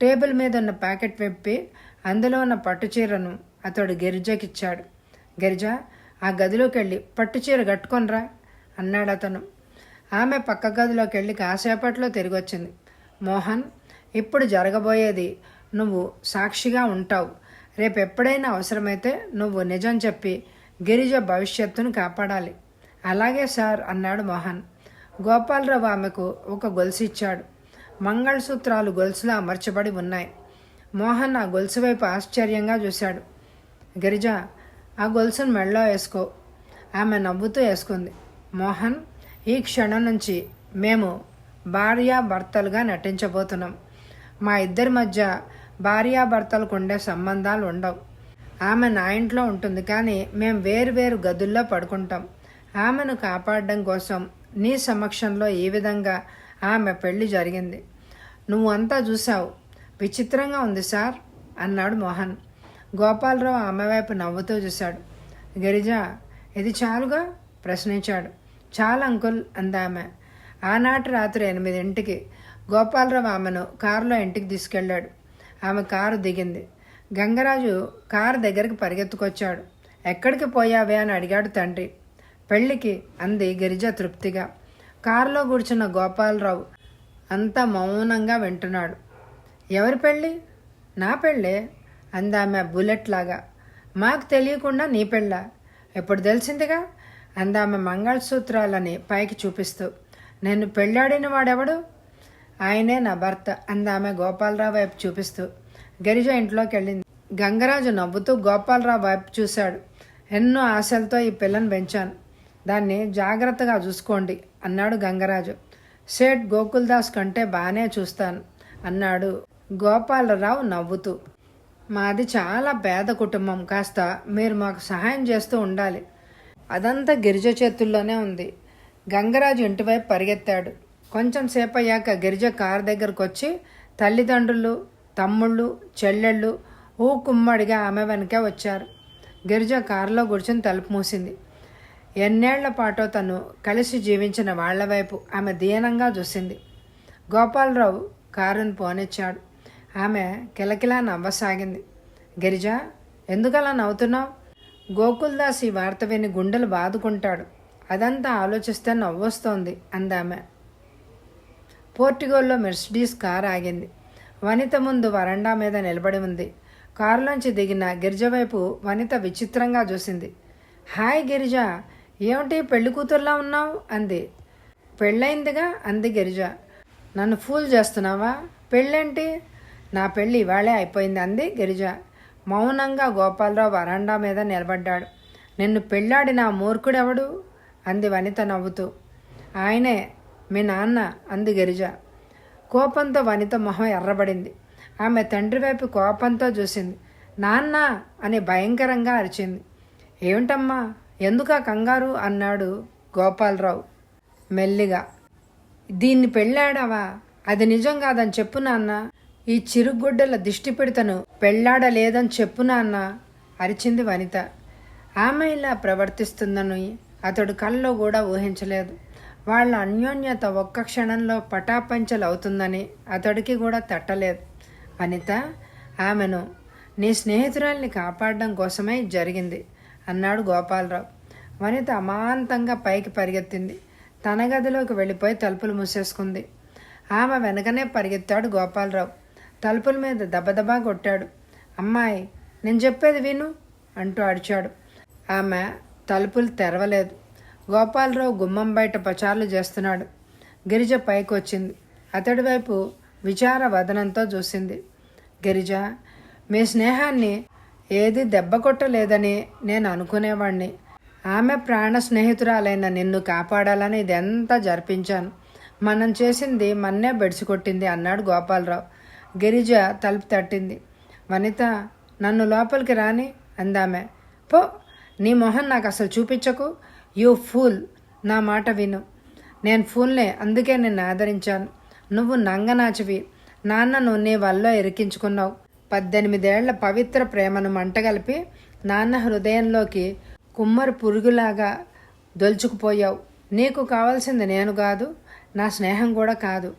టేబుల్ మీద ఉన్న ప్యాకెట్ విప్పి అందులో ఉన్న పట్టుచీరను అతడు గిరిజకిచ్చాడు. గిరిజ, ఆ గదిలోకి వెళ్ళి పట్టుచీర కట్టుకొనరా అన్నాడు అతను. ఆమె పక్క గదిలోకి వెళ్ళి కాసేపట్లో తిరిగొచ్చింది. మోహన్, ఇప్పుడు జరగబోయేది నువ్వు సాక్షిగా ఉంటావు. రేపు ఎప్పుడైనా అవసరమైతే నువ్వు నిజం చెప్పి గిరిజ భవిష్యత్తును కాపాడాలి. అలాగే సార్ అన్నాడు మోహన్. గోపాలరావు ఆమెకు ఒక గొలుసు ఇచ్చాడు. మంగళసూత్రాలు గొలుసులో అమర్చబడి ఉన్నాయి. మోహన్ ఆ గొలుసు వైపు ఆశ్చర్యంగా చూశాడు. గిరిజ, ఆ గొలుసును మెడలో వేసుకో. ఆమె నవ్వుతూ వేసుకుంది. మోహన్, ఈ క్షణం నుంచి మేము భార్యాభర్తలుగా నటించబోతున్నాం. మా ఇద్దరి మధ్య భార్యాభర్తలకు ఉండే సంబంధాలు ఉండవు. ఆమె నా ఇంట్లో ఉంటుంది, కానీ మేము వేరు గదుల్లో పడుకుంటాం. ఆమెను కాపాడడం కోసం నీ సమక్షంలో ఈ విధంగా ఆమె పెళ్లి జరిగింది. నువ్వు అంతా చూసావు. విచిత్రంగా ఉంది సార్ అన్నాడు మోహన్. గోపాలరావు ఆమె వైపు నవ్వుతూ చూశాడు. గిరిజ, ఇది చాలుగా ప్రశ్నించాడు. చాలా అంకుల్ అందామె. ఆనాటి రాత్రి 8 గంటలకి గోపాలరావు ఆమెను కారులో ఇంటికి తీసుకెళ్లాడు. ఆమె కారు దిగింది. గంగరాజు కారు దగ్గరికి పరిగెత్తుకొచ్చాడు. ఎక్కడికి పోయావే అని అడిగాడు తండ్రి. పెళ్ళికి అంది గిరిజ తృప్తిగా. కారులో కూర్చున్న గోపాలరావు అంతా మౌనంగా వింటున్నాడు. ఎవరి పెళ్ళి? నా పెళ్ళే అందామె బుల్లెట్ లాగా. మాకు తెలియకుండా నీ పెళ్ళా? ఎప్పుడు తెలిసిందిగా అందామె మంగళసూత్రాలని పైకి చూపిస్తూ. నేను పెళ్ళాడిన వాడెవడు? ఆయనే నా భర్త అందామె గోపాలరావు వైపు చూపిస్తూ. గిరిజ ఇంట్లోకి వెళ్ళింది. గంగరాజు నవ్వుతూ గోపాలరావు వైపు చూశాడు. ఎన్నో ఆశలతో ఈ పిల్లని పెంచాను, దాన్ని జాగ్రత్తగా చూసుకోండి అన్నాడు గంగరాజు. సేట్ గోకుల్దాస్ కంటే బాగానే చూస్తాను అన్నాడు గోపాలరావు నవ్వుతూ. మాది చాలా పేద కుటుంబం, కాస్త మీరు మాకు సహాయం చేస్తూ ఉండాలి. అదంతా గిరిజ చేతుల్లోనే ఉంది. గంగరాజు ఇంటివైపు పరిగెత్తాడు. కొంచెం సేపు అయ్యాక గిరిజ కారు దగ్గరకు వచ్చి తల్లిదండ్రులు, తమ్ముళ్ళు, చెల్లెళ్ళు కుమ్మడిగా ఆమె వెనకే వచ్చారు. గిరిజ కారులో కూర్చుని తలుపు మూసింది. ఎన్నేళ్ల పాటో తను కలిసి జీవించిన వాళ్ల వైపు ఆమె దీనంగా చూసింది. గోపాలరావు కారుని పోనిచ్చాడు. ఆమె కిలకిలా నవ్వసాగింది. గిరిజ, ఎందుకలా నవ్వుతున్నావు? గోకుల్దాస్ ఈ వార్త విని గుండెలు బాదుకుంటాడు. అదంతా ఆలోచిస్తే నవ్వొస్తోంది అందామె. పోర్టుగోల్లో మెర్సిడీస్ కారు ఆగింది. వనిత ముందు వరండా మీద నిలబడి ఉంది. కారులోంచి దిగిన గిరిజ వైపు వనిత విచిత్రంగా చూసింది. హాయ్ గిరిజ, ఏమిటి పెళ్లి కూతుర్లా ఉన్నావు అంది. పెళ్ళయిందిగా అంది గిరిజ. నన్ను ఫూల్ చేస్తున్నావా? పెళ్ళేంటి? నా పెళ్ళి ఇవాళే అయిపోయింది అంది గిరిజ. మౌనంగా గోపాలరావు వరండా మీద నిలబడ్డాడు. నిన్ను పెళ్ళాడిన ఆ మూర్ఖుడెవడు అంది వనిత నవ్వుతూ. ఆయనే మీ నాన్న అంది గిరిజ. కోపంతో వనిత మొహం ఎర్రబడింది. ఆమె తండ్రి వైపు కోపంతో చూసింది. నాన్న అని భయంకరంగా అరిచింది. ఏమిటమ్మా, ఎందుకా కంగారు అన్నాడు గోపాలరావు మెల్లిగా. దీన్ని పెళ్ళాడావా? అది నిజం కాదని చెప్పు నాన్న. ఈ చిరుగుడ్డల దిష్టి పెడతను పెళ్ళాడలేదని చెప్పు నాన్న అరిచింది వనిత. ఆమె ఇలా ప్రవర్తిస్తుందని అతడు కల్లో కూడా ఊహించలేదు. వాళ్ళ అన్యోన్యత ఒక్క క్షణంలో పటాపంచలు అవుతుందని అతడికి కూడా తట్టలేదు. వనిత, ఆమెను నీ స్నేహితురాల్ని కాపాడడం కోసమే జరిగింది అన్నాడు గోపాలరావు. వనిత అమాంతంగా పైకి పరిగెత్తింది. తన గదిలోకి వెళ్ళిపోయి తలుపులు మూసేసుకుంది. ఆమె వెనకనే పరిగెత్తాడు గోపాలరావు. తలుపుల మీద దబదబా కొట్టాడు. అమ్మాయి, నేను చెప్పేది విను అంటూ అడిచాడు. ఆమె తలుపులు తెరవలేదు. గోపాలరావు గుమ్మం బయట పచార్లు చేస్తున్నాడు. గిరిజ పైకి వచ్చింది. అతడి వైపు విచార వదనంతో చూసింది. గిరిజ, మీ స్నేహాన్ని ఏది దెబ్బ కొట్టలేదని నేను అనుకునేవాణ్ణి. ఆమె ప్రాణ స్నేహితురాలైన నిన్ను కాపాడాలని ఇదంతా జరిపించాను. మనం చేసింది మన్నే బెడిసికొట్టింది అన్నాడు గోపాలరావు. గిరిజ తలుపు తట్టింది. వనిత, నన్ను లోపలికి రాని అందామె. పో, నీ మొహం నాకు అసలు చూపించకు. యూ ఫూల్, నా మాట విను. నేను ఫూల్నే, అందుకే నిన్ను ఆదరించాను. నువ్వు నంగనాచివి. నాన్నను నీ వల్ల ఇరికించుకున్నావు. 18 ఏళ్ల పవిత్ర ప్రేమను మంటగలిపి నాన్న హృదయంలోకి కుమ్మరి పురుగులాగా దొల్చుకుపోయావు. నీకు కావాల్సింది నేను కాదు, నా స్నేహం కూడా కాదు,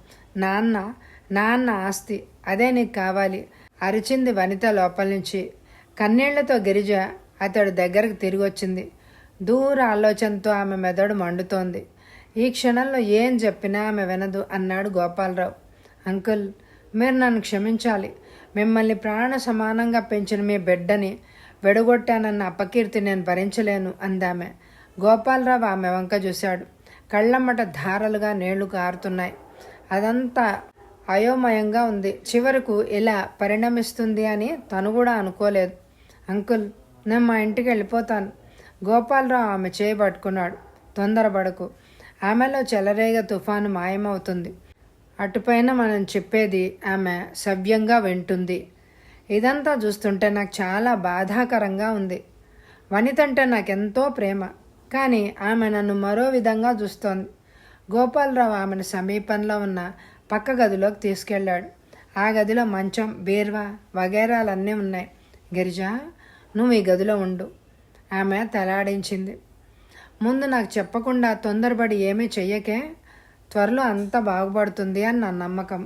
నాన్న ఆస్తి. అదే నీకు కావాలి అరిచింది వనిత లోపల నుంచి. కన్నీళ్లతో గిరిజ అతడి దగ్గరకు తిరిగి వచ్చింది. దూర ఆలోచనతో ఆమె మెదడు మండుతోంది. ఈ క్షణంలో ఏం చెప్పినా ఆమె వినదు అన్నాడు గోపాలరావు. అంకుల్, మీరు నన్ను క్షమించాలి. మిమ్మల్ని ప్రాణ సమానంగా పెంచిన మీ బిడ్డని వెడగొట్టానన్న అపకీర్తి నేను భరించలేను అందామె. గోపాలరావు ఆమె వంక చూశాడు. కళ్ళమ్మట ధారలుగా నీళ్లు కారుతున్నాయి. అదంతా అయోమయంగా ఉంది. చివరకు ఇలా పరిణమిస్తుంది అని తను కూడా అనుకోలేదు. అంకుల్, నేను మా ఇంటికి వెళ్ళిపోతాను. గోపాలరావు ఆమె చేయి పట్టుకున్నాడు. తొందరపడకు, ఆమెలో చెలరేగ తుఫాను మాయమవుతుంది. అటుపైన మనం చెప్పేది ఆమె సవ్యంగా వింటుంది. ఇదంతా చూస్తుంటే నాకు చాలా బాధాకరంగా ఉంది. వనితంటే నాకెంతో ప్రేమ, కానీ ఆమె నన్ను మరో విధంగా చూస్తోంది. గోపాలరావు ఆమెను సమీపంలో ఉన్న పక్క గదిలోకి తీసుకెళ్ళాడు. ఆ గదిలో మంచం, బీర్వా వగైరాలన్నీ ఉన్నాయి. గిరిజ, నువ్వు ఈ గదిలో ఉండు. ఆమె తలాడించింది. ముందు నాకు చెప్పకుండా తొందరపడి ఏమీ చెయ్యకే. త్వరలో అంతా బాగుపడుతుంది అని నా నమ్మకం.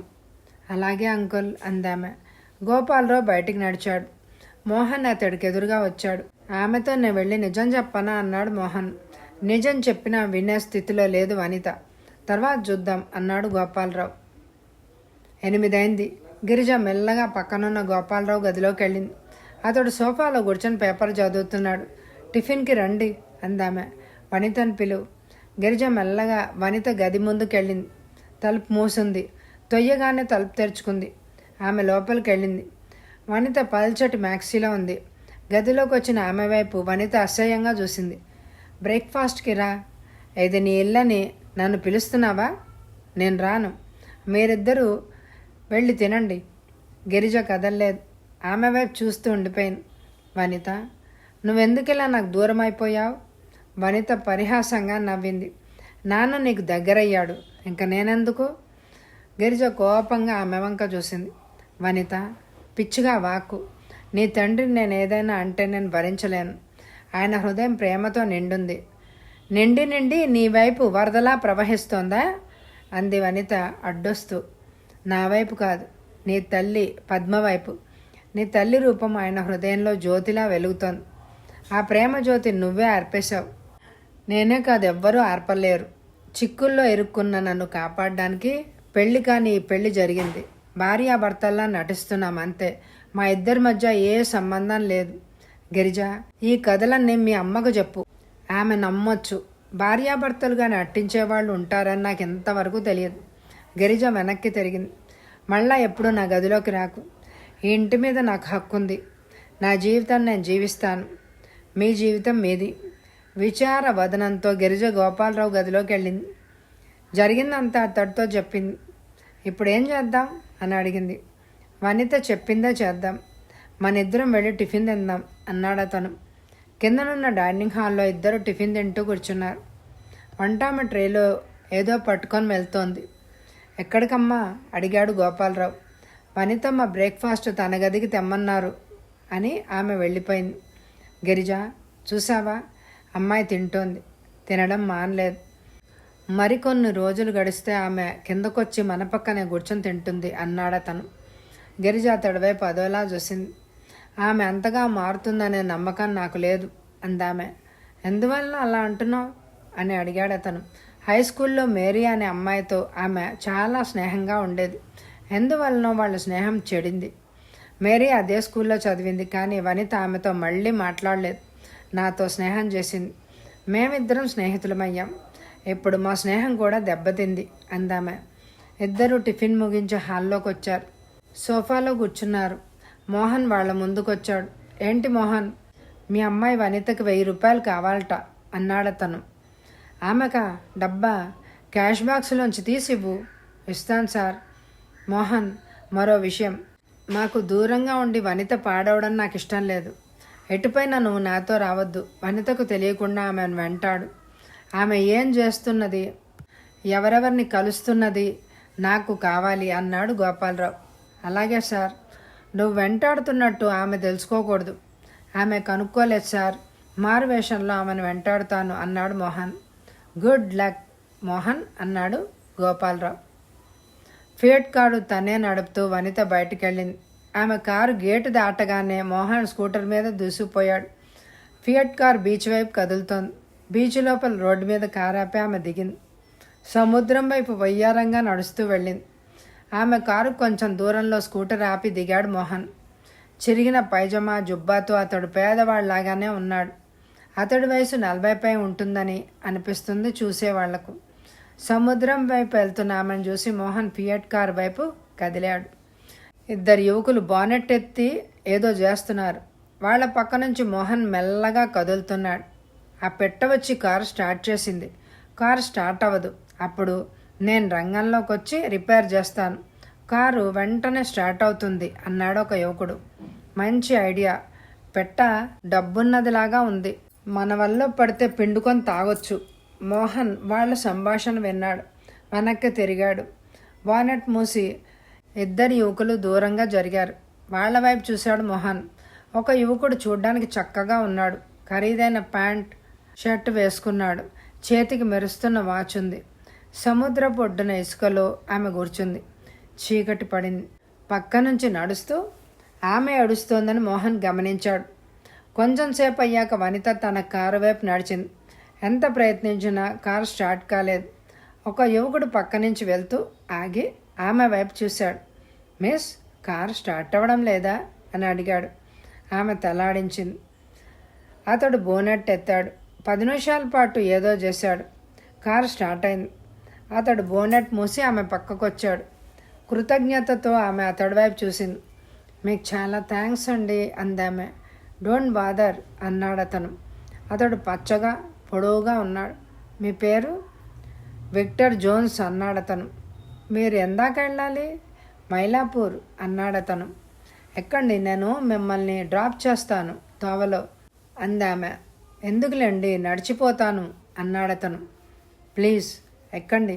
అలాగే అంకుల్ అందామె. గోపాలరావు బయటికి నడిచాడు. మోహన్ అతడికి ఎదురుగా వచ్చాడు. ఆమెతో నేను వెళ్ళి నిజం చెప్పనా అన్నాడు మోహన్. నిజం చెప్పినా వినే స్థితిలో లేదు వనిత. తర్వాత చూద్దాం అన్నాడు గోపాలరావు. 8 అయింది. గిరిజ మెల్లగా పక్కనున్న గోపాలరావు గదిలోకి వెళ్ళింది. అతడు సోఫాలో కూర్చొని పేపర్ చదువుతున్నాడు. టిఫిన్కి రండి అందామె. వనితను పిలువు. గిరిజ మెల్లగా వనిత గది ముందుకెళ్ళింది. తలుపు మూసింది. తొయ్యగానే తలుపు తెరుచుకుంది. ఆమె లోపలికి వెళ్ళింది. వనిత పల్చటి మ్యాక్సీలో ఉంది. గదిలోకి వచ్చిన ఆమె వైపు వనిత అసహ్యంగా చూసింది. బ్రేక్ఫాస్ట్కి రా. ఇది నీ ఇల్లని నన్ను పిలుస్తున్నావా? నేను రాను. మీరిద్దరూ వెళ్ళి తినండి. గిరిజ కదల్లేదు. ఆమె వైపు చూస్తూ ఉండిపోయింది. వనిత, నువ్వెందుకిలా నాకు దూరం అయిపోయావు? వనిత పరిహాసంగా నవ్వింది. నాన్న నీకు దగ్గరయ్యాడు, ఇంక నేనెందుకు? గిరిజ కోపంగా ఆమె వంక చూసింది. వనిత, పిచ్చిగా వాక్కు. నీ తండ్రిని నేను ఏదైనా అంటే నేను భరించలేను. ఆయన హృదయం ప్రేమతో నిండుంది. నిండి నీ వైపు వరదలా ప్రవహిస్తోందా? అంది వనిత అడ్డొస్తూ. నా వైపు కాదు, నీ తల్లి పద్మ వైపు. నీ తల్లి రూపం ఆయన హృదయంలో జ్యోతిలా వెలుగుతోంది. ఆ ప్రేమ జ్యోతి నువ్వే ఆర్పేశావు. నేనే కాదు, ఎవ్వరూ ఆర్పలేరు. చిక్కుల్లో ఇరుక్కున్న నన్ను కాపాడడానికి పెళ్లి కాని ఈ పెళ్లి జరిగింది. భార్యాభర్తల్లా నటిస్తున్నాం అంతే. మా ఇద్దరి మధ్య ఏ సంబంధం లేదు. గిరిజ, ఈ కథలన్నీ మీ అమ్మకు చెప్పు. ఆమె నమ్మొచ్చు. భార్యాభర్తలుగా నటించేవాళ్ళు ఉంటారని నాకు ఇంతవరకు తెలియదు. గిరిజ వెనక్కి తిరిగింది. మళ్ళా ఎప్పుడు నా గదిలోకి రాకు. ఈ ఇంటి మీద నాకు హక్కు ఉంది. నా జీవితాన్ని నేను జీవిస్తాను. మీ జీవితం మీది. విచార వదనంతో గిరిజ గోపాలరావు గదిలోకి వెళ్ళింది. జరిగిందంతా అతడితో చెప్పింది. ఇప్పుడు ఏం చేద్దాం అని అడిగింది. వనిత చెప్పిందే చేద్దాం. మన ఇద్దరం వెళ్ళి టిఫిన్ తిందాం అన్నాడు అతను. కిందనున్న డైనింగ్ హాల్లో ఇద్దరు టిఫిన్ తింటూ కూర్చున్నారు. వంటామ ట్రేలో ఏదో పట్టుకొని వెళ్తోంది. ఎక్కడికమ్మా అడిగాడు గోపాలరావు. వనితమ్మ బ్రేక్ఫాస్ట్ తన గదికి తెమ్మన్నారు అని ఆమె వెళ్ళిపోయింది. గిరిజ, చూసావా, అమ్మాయి తింటోంది. తినడం మానలేదు. మరికొన్ని రోజులు గడిస్తే ఆమె కిందకొచ్చి మన పక్కనే కూర్చొని తింటుంది అన్నాడతను. గిరిజ అతడి వైపు అదోలా చూసింది. ఆమె అంతగా మారుతుందనే నమ్మకం నాకు లేదు అందామె. ఎందువల్ల అలా అంటున్నావు అని అడిగాడు అతను. హై స్కూల్లో మేరీ అనే అమ్మాయితో ఆమె చాలా స్నేహంగా ఉండేది. ఎందువల్లనో వాళ్ళ స్నేహం చెడింది. మేరీ అదే స్కూల్లో చదివింది, కానీ వనిత ఆమెతో మళ్ళీ మాట్లాడలేదు. నాతో స్నేహం చేసింది. మేమిద్దరం స్నేహితులమయ్యాం. ఇప్పుడు మా స్నేహం కూడా దెబ్బతింది అందామె. ఇద్దరు టిఫిన్ ముగించి హాల్లోకి వచ్చారు. సోఫాలో కూర్చున్నారు. మోహన్ వాళ్ళ ముందుకొచ్చాడు. ఏంటి మోహన్, మీ అమ్మాయి వనితకి 1000 రూపాయలు కావాలట అన్నాడతను. ఆమెకా? డబ్బా? క్యాష్ బాక్స్లోంచి తీసివ్వు. ఇస్తాను సార్. మోహన్, మరో విషయం. మాకు దూరంగా ఉండి వనిత పాడవడం నాకు ఇష్టం లేదు. ఎటుపైనా నువ్వు నాతో రావద్దు. వనితకు తెలియకుండా ఆమెను వెంటాడు. ఆమె ఏం చేస్తున్నది, ఎవరెవరిని కలుస్తున్నది నాకు కావాలి అన్నాడు గోపాలరావు. అలాగే సార్. నువ్వు వెంటాడుతున్నట్టు ఆమె తెలుసుకోకూడదు. ఆమె కనుక్కోలేదు సార్. మారు వేషంలో ఆమెను వెంటాడుతాను అన్నాడు మోహన్. గుడ్ లక్ మోహన్ అన్నాడు గోపాలరావు. ఫియట్ కారు తనే నడుపుతూ వనిత బయటికెళ్ళింది. ఆమె కారు గేటు దాటగానే మోహన్ స్కూటర్ మీద దూసుకుపోయాడు. ఫియట్ కారు బీచ్ వైపు కదులుతోంది. బీచ్ లోపల రోడ్డు మీద కారాపి ఆమె దిగింది. సముద్రం వైపు వయ్యారంగా నడుస్తూ వెళ్ళింది. ఆమె కారు కొంచెం దూరంలో స్కూటర్ ఆపి దిగాడు మోహన్. చిరిగిన పైజమా జుబ్బాతో అతడు పేదవాళ్లాగానే ఉన్నాడు. అతడి వయసు 40 ఉంటుందని అనిపిస్తుంది చూసేవాళ్లకు. సముద్రం వైపు వెళ్తున్న ఆమెను చూసి మోహన్ ఫియట్ కారు వైపు కదిలాడు. ఇద్దరు యువకులు బానెట్ ఎత్తి ఏదో చేస్తున్నారు. వాళ్ల పక్క నుంచి మోహన్ మెల్లగా కదులుతున్నాడు. ఆ పెట్ట వచ్చి కారు స్టార్ట్ చేసింది. కారు స్టార్ట్ అవ్వదు. అప్పుడు నేను రంగంలోకి వచ్చి రిపేర్ చేస్తాను. కారు వెంటనే స్టార్ట్ అవుతుంది అన్నాడు ఒక యువకుడు. మంచి ఐడియా. పెట్ట డబ్బున్నదిలాగా ఉంది. మన వల్ల పడితే పిండుకొని తాగొచ్చు. మోహన్ వాళ్ళ సంభాషణ విన్నాడు. వెనక్కి తిరిగాడు. బానెట్ మూసి ఇద్దరు యువకులు దూరంగా జరిగారు. వాళ్ల వైపు చూశాడు మోహన్. ఒక యువకుడు చూడ్డానికి చక్కగా ఉన్నాడు. ఖరీదైన ప్యాంట్ షర్ట్ వేసుకున్నాడు. చేతికి మెరుస్తున్న వాచ్ ఉంది. సముద్రపు ఒడ్డున ఇసుకలో ఆమె కూర్చుంది. చీకటి పడింది. పక్క నుంచి నడుస్తూ ఆమె ఏడుస్తోందని మోహన్ గమనించాడు. కొంచెం సేపు అయ్యాక వనిత తన కారు వైపు నడిచింది. ఎంత ప్రయత్నించినా కారు స్టార్ట్ కాలేదు. ఒక యువకుడు పక్క నుంచి వెళ్తూ ఆగి ఆమె వైపు చూశాడు. మిస్, కారు స్టార్ట్ అవ్వడం లేదా అని అడిగాడు. ఆమె తలాడించింది. అతడు బోనెట్ ఎత్తాడు. 10 నిమిషాల పాటు ఏదో చేశాడు. కారు స్టార్ట్ అయింది. అతడు బోనెట్ మూసి ఆమె పక్కకొచ్చాడు. కృతజ్ఞతతో ఆమె అతడి వైపు చూసింది. మీకు చాలా థ్యాంక్స్ అండి అందామె. డోంట్ బాదర్ అన్నాడు అతను. అతడు పచ్చగా పొడవుగా ఉన్నాడు. మీ పేరు? విక్టర్ జోన్స్ అన్నాడతను. మీరు ఎందాక వెళ్ళాలి? మైలాపూర్ అన్నాడతను. ఎక్కండి, నేను మిమ్మల్ని డ్రాప్ చేస్తాను తోవలో అందామె. ఎందుకులేండి, నడిచిపోతాను అన్నాడతను. ప్లీజ్ ఎక్కండి.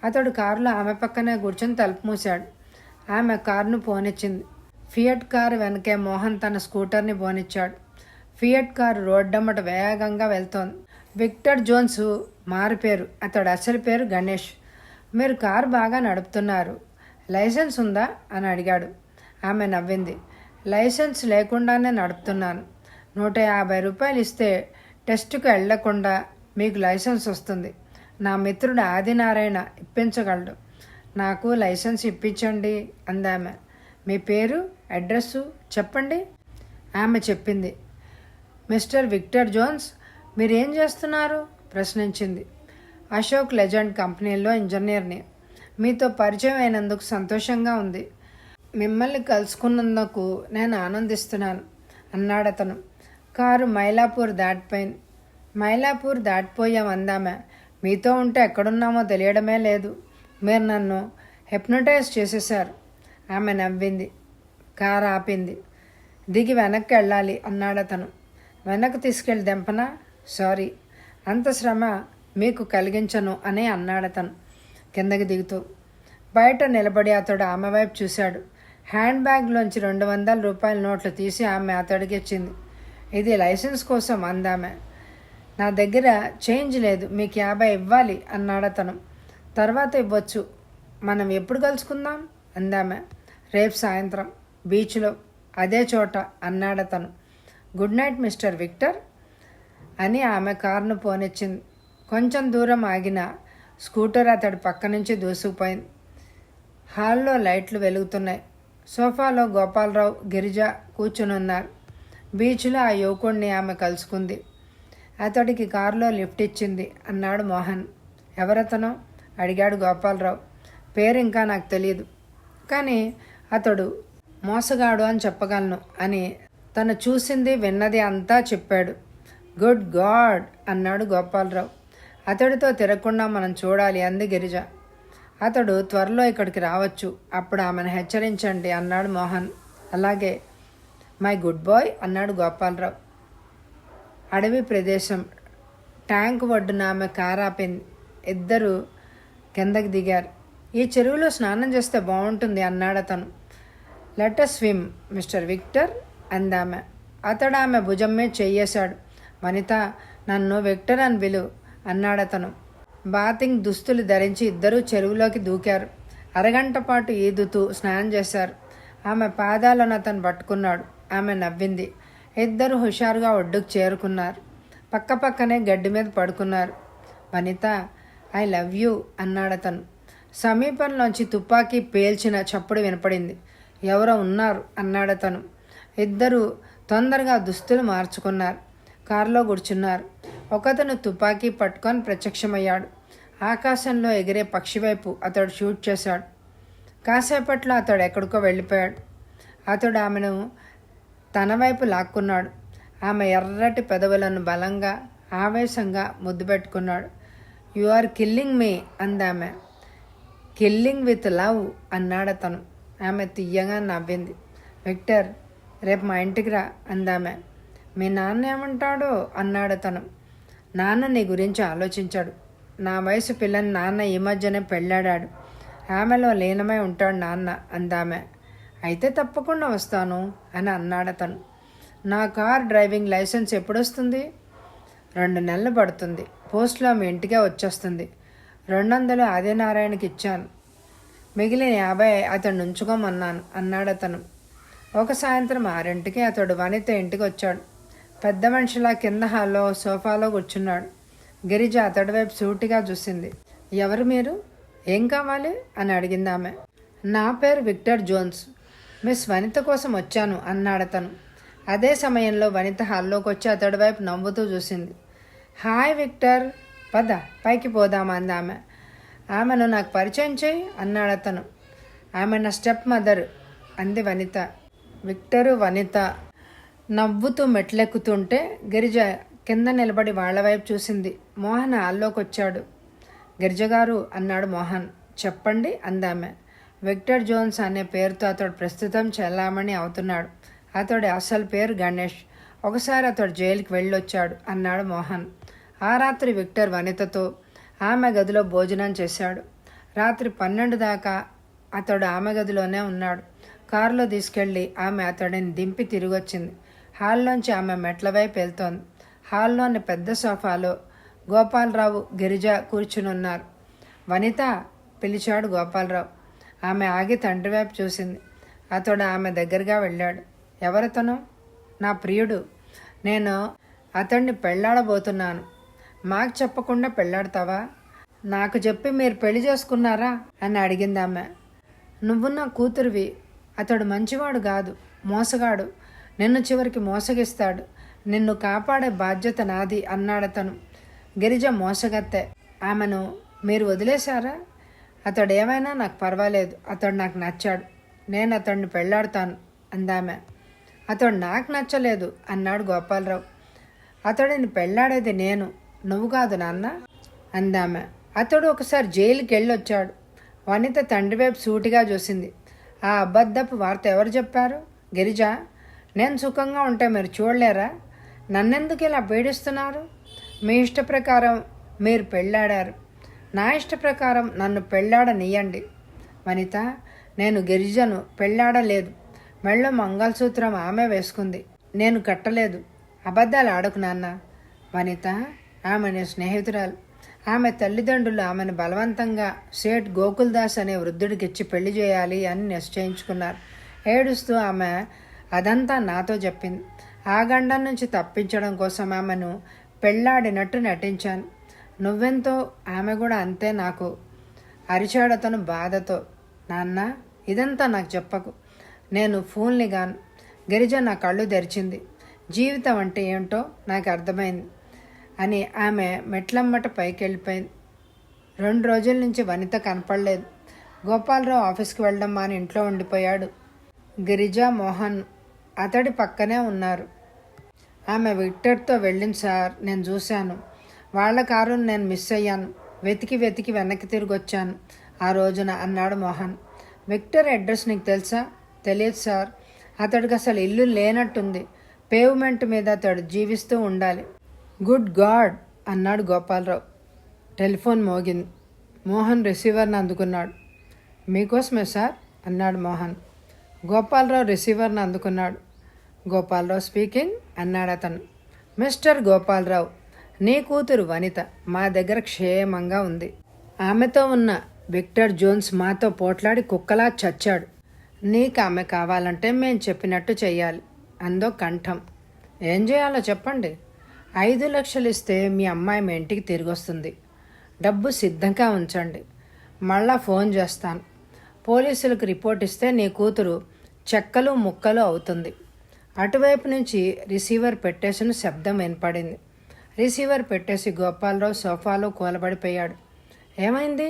అతడు కారులో ఆమె పక్కనే కూర్చొని తలుపు మూశాడు. ఆమె కారును పోనిచ్చింది. ఫియట్ కారు వెనకే మోహన్ తన స్కూటర్ని పోనిచ్చాడు. ఫియట్ కారు రోడ్డమ్మట వేగంగా వెళ్తోంది. విక్టర్ జోన్స్ మారుపేరు, అతడు అసలు పేరు గణేష్. మీరు కారు బాగా నడుపుతున్నారు. లైసెన్స్ ఉందా అని అడిగాడు. ఆమె నవ్వింది. లైసెన్స్ లేకుండానే నడుపుతున్నాను. 150 రూపాయలు ఇస్తే టెస్టుకు వెళ్లకుండా మీకు లైసెన్స్ వస్తుంది. నా మిత్రుడు ఆదినారాయణ ఇప్పించగలడు. నాకు లైసెన్స్ ఇప్పించండి అందామె. మీ పేరు, అడ్రస్సు చెప్పండి. ఆమె చెప్పింది. మిస్టర్ విక్టర్ జోన్స్, మీరేం చేస్తున్నారు ప్రశ్నించింది. అశోక్ లెజెండ్ కంపెనీలో ఇంజనీర్ని. మీతో పరిచయం అయినందుకు సంతోషంగా ఉంది. మిమ్మల్ని కలుసుకున్నందుకు నేను ఆనందిస్తున్నాను అన్నాడతను. కారు మైలాపూర్ దాటిపోయింది. మైలాపూర్ దాటిపోయాం అందామె. మీతో ఉంటే ఎక్కడున్నామో తెలియడమే లేదు. మీరు నన్ను హిప్నటైజ్ చేసేశారు. ఆమె నవ్వింది. కారు ఆపింది. దిగి వెనక్కి వెళ్ళాలి అన్నాడతను. వెనక్కి తీసుకెళ్ళి దెంపనా? సారీ, అంత శ్రమ మీకు కలిగించను అని అన్నాడతను కిందకి దిగుతూ. బయట నిలబడి అతడు ఆమె వైపు చూశాడు. హ్యాండ్ బ్యాగ్లోంచి 200 రూపాయల నోట్లు తీసి ఆమె అతడికి ఇచ్చింది. ఇది లైసెన్స్ కోసం అందామె. నా దగ్గర చేంజ్ లేదు, మీకు 50 ఇవ్వాలి అన్నాడతను. తర్వాత ఇవ్వచ్చు. మనం ఎప్పుడు కలుసుకుందాం అందామె. రేపు సాయంత్రం బీచ్లో అదే చోట అన్నాడతను. గుడ్ నైట్ మిస్టర్ విక్టర్ అని ఆమె కారును పోనిచ్చింది. కొంచెం దూరం ఆగిన స్కూటర్ అతడి పక్క నుంచి దూసుకుపోయింది. హాల్లో లైట్లు వెలుగుతున్నాయి. సోఫాలో గోపాలరావు, గిరిజ కూర్చునున్నారు. బీచ్లో ఆ యువకుడిని ఆమె కలుసుకుంది. అతడికి కారులో లిఫ్ట్ ఇచ్చింది అన్నాడు మోహన్. ఎవరతనో అడిగాడు గోపాలరావు. పేరు ఇంకా నాకు తెలియదు, కానీ అతడు మోసగాడు అని చెప్పగలను అని తను చూసింది విన్నది అంతా చెప్పాడు. గుడ్ గాడ్ అన్నాడు గోపాలరావు. అతడితో తిరగకుండా మనం చూడాలి అంది గిరిజ. అతడు త్వరలో ఇక్కడికి రావచ్చు, అప్పుడు ఆమెను హెచ్చరించండి అన్నాడు మోహన్. అలాగే మై గుడ్ బాయ్ అన్నాడు గోపాలరావు. అడవి ప్రదేశం. ట్యాంక్ ఒడ్డున ఆమె కారు ఆపింది. ఇద్దరు కిందకి దిగారు. ఈ చెరువులో స్నానం చేస్తే బాగుంటుంది అన్నాడతను. లెట్ స్విమ్ మిస్టర్ విక్టర్ అందామె. అతడు ఆమె భుజం మీద చెయ్యేశాడు. వనిత, నన్ను విక్టర్ అని పిలువు అన్నాడతను. బాతింగ్ దుస్తులు ధరించి ఇద్దరూ చెరువులోకి దూకారు. అరగంట పాటు ఈదుతూ స్నానం చేశారు. ఆమె పాదాలను అతను పట్టుకున్నాడు. ఆమె నవ్వింది. ఇద్దరు హుషారుగా ఒడ్డుకు చేరుకున్నారు. పక్కపక్కనే గడ్డి మీద పడుకున్నారు. వనిత, ఐ లవ్ యూ అన్నాడతను. సమీపంలోంచి తుపాకీ పేల్చిన చప్పుడు వినపడింది. ఎవరో ఉన్నారు అన్నాడతను. ఇద్దరు తొందరగా దుస్తులు మార్చుకున్నారు. కారులో కూర్చున్నారు. ఒకతను తుపాకీ పట్టుకొని ప్రత్యక్షమయ్యాడు. ఆకాశంలో ఎగిరే పక్షి వైపు అతడు షూట్ చేశాడు. కాసేపట్లో అతడు ఎక్కడికో వెళ్ళిపోయాడు. అతడు ఆమెను తన వైపు లాక్కున్నాడు. ఆమె ఎర్రటి పెదవులను బలంగా ఆవేశంగా ముద్దు పెట్టుకున్నాడు. యు ఆర్ కిల్లింగ్ మీ అందామె. కిల్లింగ్ విత్ లవ్ అన్నాడతను. ఆమె తీయగా నవ్వింది. విక్టర్, రేపు మా ఇంటికి రా అందామె. మీ నాన్న ఏమంటాడో అన్నాడతను. నాన్న నీ గురించి ఆలోచించాడు. నా వయసు పిల్లని నాన్న ఈ మధ్యనే పెళ్ళాడాడు. ఆమెలో లీనమై ఉంటాడు నాన్న అందామె. అయితే తప్పకుండా వస్తాను అని అన్నాడతను. నా కార్ డ్రైవింగ్ లైసెన్స్ ఎప్పుడొస్తుంది? 2 నెలలు పడుతుంది. పోస్ట్లో మీ ఇంటికే వచ్చేస్తుంది. 200 ఆదినారాయణకి ఇచ్చాను. మిగిలిన 50 అతను ఉంచుకోమన్నాను అన్నాడతను. ఒక సాయంత్రం 6ంటికి అతడు వనిత ఇంటికి వచ్చాడు. పెద్ద మనిషిలా కింద హాల్లో సోఫాలో కూర్చున్నాడు. గిరిజ అతడి వైపు సూటిగా చూసింది. ఎవరు మీరు? ఏం కావాలి అని అడిగింది ఆమె. నా పేరు విక్టర్ జోన్స్. మిస్ వనిత కోసం వచ్చాను అన్నాడతను. అదే సమయంలో వనిత హాల్లోకి వచ్చి అతడి వైపు నవ్వుతూ చూసింది. హాయ్ విక్టర్, పద పైకి పోదామా అంది ఆమె. ఆమెను నాకు పరిచయం చేయి అన్నాడతను. ఆమె నా స్టెప్ మదర్ అంది వనిత. విక్టరు వనిత నవ్వుతూ మెట్లెక్కుతుంటే గిరిజ కింద నిలబడి వాళ్ల వైపు చూసింది. మోహన్ హాల్లోకి వచ్చాడు. గిరిజగారు అన్నాడు మోహన్. చెప్పండి అందామె. విక్టర్ జోన్స్ అనే పేరుతో అతడు ప్రస్తుతం చెల్లామణి అవుతున్నాడు. అతడి అసలు పేరు గణేష్. ఒకసారి అతడు జైలుకి వెళ్ళొచ్చాడు అన్నాడు మోహన్. ఆ రాత్రి విక్టర్ వనితతో ఆమె గదిలో భోజనం చేశాడు. రాత్రి 12 దాకా అతడు ఆమె గదిలోనే ఉన్నాడు. కారులో తీసుకెళ్లి ఆమె అతడిని దింపి తిరిగొచ్చింది. హాల్లోంచి ఆమె మెట్ల వైపు వెళ్తోంది. హాల్లోని పెద్ద సోఫాలో గోపాలరావు, గిరిజ కూర్చునున్నారు. వనిత పిలిచాడు గోపాలరావు. ఆమె ఆగి తండ్రి వైపు చూసింది. అతడు ఆమె దగ్గరగా వెళ్ళాడు. ఎవరతను? నా ప్రియుడు. నేను అతన్ని పెళ్లాడబోతున్నాను. మాకు చెప్పకుండా పెళ్లాడతావా? నాకు చెప్పి మీరు పెళ్లి చేసుకున్నారా అని అడిగింది ఆమె. నువ్వు నా కూతురివి. అతడు మంచివాడు కాదు, మోసగాడు. నిన్ను చివరికి మోసగిస్తాడు. నిన్ను కాపాడే బాధ్యత నాది అన్నాడతను. గిరిజ మోసగత్తె. ఆమెను మీరు వదిలేశారా? అతడు ఏమైనా నాకు పర్వాలేదు. అతడు నాకు నచ్చాడు. నేను అతడిని పెళ్లాడతాను అందామె. అతడు నాకు నచ్చలేదు అన్నాడు గోపాలరావు. అతడిని పెళ్లాడేది నేను, నువ్వు కాదు నాన్న అందామె. అతడు ఒకసారి జైలుకి వెళ్ళొచ్చాడు. వనిత తండ్రి వైపు సూటిగా చూసింది. ఆ అబద్ధపు వార్త ఎవరు చెప్పారు? గిరిజ. నేను సుఖంగా ఉంటే మీరు చూడలేరా? నన్నెందుకు ఇలా పీడిస్తున్నారు? మీ ఇష్ట ప్రకారం మీరు పెళ్ళాడారు. నా ఇష్ట ప్రకారం నన్ను పెళ్ళాడనియ్యండి. వనిత, నేను గిరిజను పెళ్ళాడలేదు. మెళ్ళో మంగళసూత్రం ఆమె వేసుకుంది, నేను కట్టలేదు. అబద్ధాలు ఆడకు నాన్న. వనిత ఆమె స్నేహితురాలు. ఆమె తల్లిదండ్రులు ఆమెను బలవంతంగా సేట్ గోకుల్దాస్ అనే వృద్ధుడికిచ్చి పెళ్లి చేయాలి అని నిశ్చయించుకున్నారు. ఏడుస్తూ ఆమె అదంతా నాతో చెప్పింది. ఆ గండం నుంచి తప్పించడం కోసం ఆమెను పెళ్లాడినట్టు నటించాను. నువ్వెంతో ఆమె కూడా అంతే నాకు అరిచాడతను బాధతో. నాన్న, ఇదంతా నాకు చెప్పకు. నేను ఫూల్ని గాను. గిరిజ నా కళ్ళు తెరిచింది. జీవితం అంటే ఏంటో నాకు అర్థమైంది అని ఆమె మెట్లమ్మట పైకి వెళ్ళిపోయింది. 2 రోజుల నుంచి వనిత కనపడలేదు. గోపాలరావు ఆఫీస్కి వెళ్ళడం అని ఇంట్లో ఉండిపోయాడు. గిరిజ, మోహన్ అతడి పక్కనే ఉన్నారు. ఆమె విక్టర్తో వెళ్ళింది సార్, నేను చూశాను. వాళ్ళ కారును నేను మిస్ అయ్యాను. వెతికి వెతికి వెనక్కి తిరిగి వచ్చాను ఆ రోజున అన్నాడు మోహన్. విక్టర్ అడ్రస్ నీకు తెలుసా? తెలియదు సార్. అతడికి అసలు ఇల్లు లేనట్టుంది. పేవ్మెంట్ మీద అతడు జీవిస్తూ ఉండాలి. గుడ్ గాడ్ అన్నాడు గోపాలరావు. టెలిఫోన్ మోగింది. మోహన్ రిసీవర్ని అందుకున్నాడు. మీకోసమే సార్ అన్నాడు మోహన్. గోపాలరావు రిసీవర్ని అందుకున్నాడు. గోపాలరావు స్పీకింగ్ అన్నాడు అతను. మిస్టర్ గోపాలరావు, నీ కూతురు వనిత మా దగ్గర క్షేమంగా ఉంది. ఆమెతో ఉన్న విక్టర్ జోన్స్ మాతో పోట్లాడి కుక్కలా చచ్చాడు. నీకు ఆమె కావాలంటే మేం చెప్పినట్టు చెయ్యాలి అందో కంఠం. ఏం చేయాలో చెప్పండి. 5 లక్షలు ఇస్తే మీ అమ్మాయి మీ ఇంటికి తిరిగి వస్తుంది. డబ్బు సిద్ధంగా ఉంచండి. మళ్ళా ఫోన్ చేస్తాను. పోలీసులకు రిపోర్ట్ ఇస్తే నీ కూతురు చెక్కలు ముక్కలు అవుతుంది. అటువైపు నుంచి రిసీవర్ పెట్టేసిన శబ్దం వినపడింది. రిసీవర్ పెట్టేసి గోపాలరావు సోఫాలో కూలబడిపోయాడు. ఏమైంది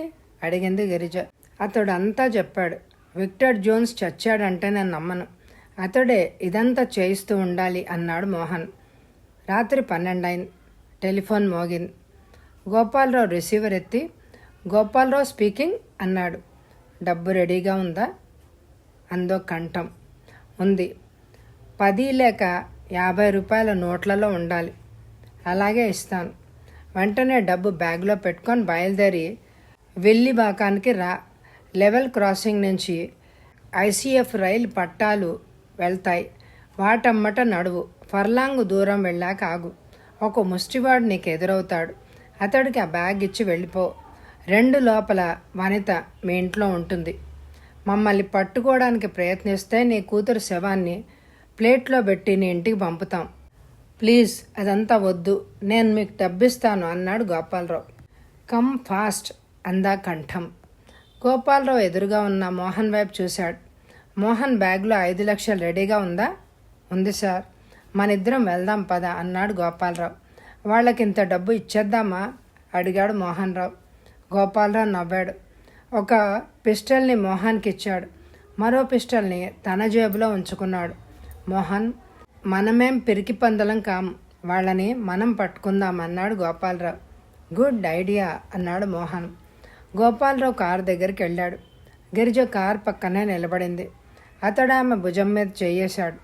అడిగింది గిరిజ. అతడు అంతా చెప్పాడు. విక్టర్ జోన్స్ చచ్చాడంటే నేను నమ్మను. అతడే ఇదంతా చేయిస్తూ ఉండాలి అన్నాడు మోహన్. రాత్రి 12 అయింది. టెలిఫోన్ మోగింది. గోపాలరావు రిసీవర్ ఎత్తి గోపాలరావు స్పీకింగ్ అన్నాడు. డబ్బు రెడీగా ఉందా అందో కంఠం. ఉంది. 10 లేక 50 రూపాయల నోట్లలో ఉండాలి. అలాగే ఇస్తాను. వెంటనే డబ్బు బ్యాగ్లో పెట్టుకొని బయలుదేరి వెల్లిబాకానికి రా. లెవెల్ క్రాసింగ్ నుంచి ఐసీఎఫ్ రైలు పట్టాలు వెళ్తాయి. వాటమ్మట నడువు. ఫర్లాంగ్ దూరం వెళ్ళాక ఆగు. ఒక ముష్టివాడు నీకు ఎదురవుతాడు. అతడికి ఆ బ్యాగ్ ఇచ్చి వెళ్ళిపో. 2 లోపల వనిత మీ ఇంట్లో ఉంటుంది. మమ్మల్ని పట్టుకోవడానికి ప్రయత్నిస్తే నీ కూతురు శవాన్ని ప్లేట్లో పెట్టి నీ ఇంటికి పంపుతాం. ప్లీజ్ అదంతా వద్దు, నేను మీకు డబ్బిస్తాను అన్నాడు గోపాలరావు. కమ్ ఫాస్ట్ అందా కంఠం. గోపాలరావు ఎదురుగా ఉన్న మోహన్ వైపు చూశాడు. మోహన్ బ్యాగ్లో 5 లక్షలు రెడీగా ఉందా? ఉంది సార్. మనిద్దరం వెళ్దాం పద అన్నాడు గోపాలరావు. వాళ్ళకింత డబ్బు ఇచ్చేద్దామా అడిగాడు మోహన్ రావు. గోపాలరావు నవ్వాడు. ఒక పిస్టల్ని మోహన్కి ఇచ్చాడు. మరో పిస్టల్ని తన జేబులో ఉంచుకున్నాడు. మోహన్, మనమేం పిరికి పందలం కాము, వాళ్ళని మనం పట్టుకుందాం అన్నాడు గోపాలరావు. గుడ్ ఐడియా అన్నాడు మోహన్. గోపాలరావు కారు దగ్గరికి వెళ్ళాడు. గిరిజ కారు పక్కనే నిలబడింది. అతడు ఆమె భుజం మీద చేయేశాడు.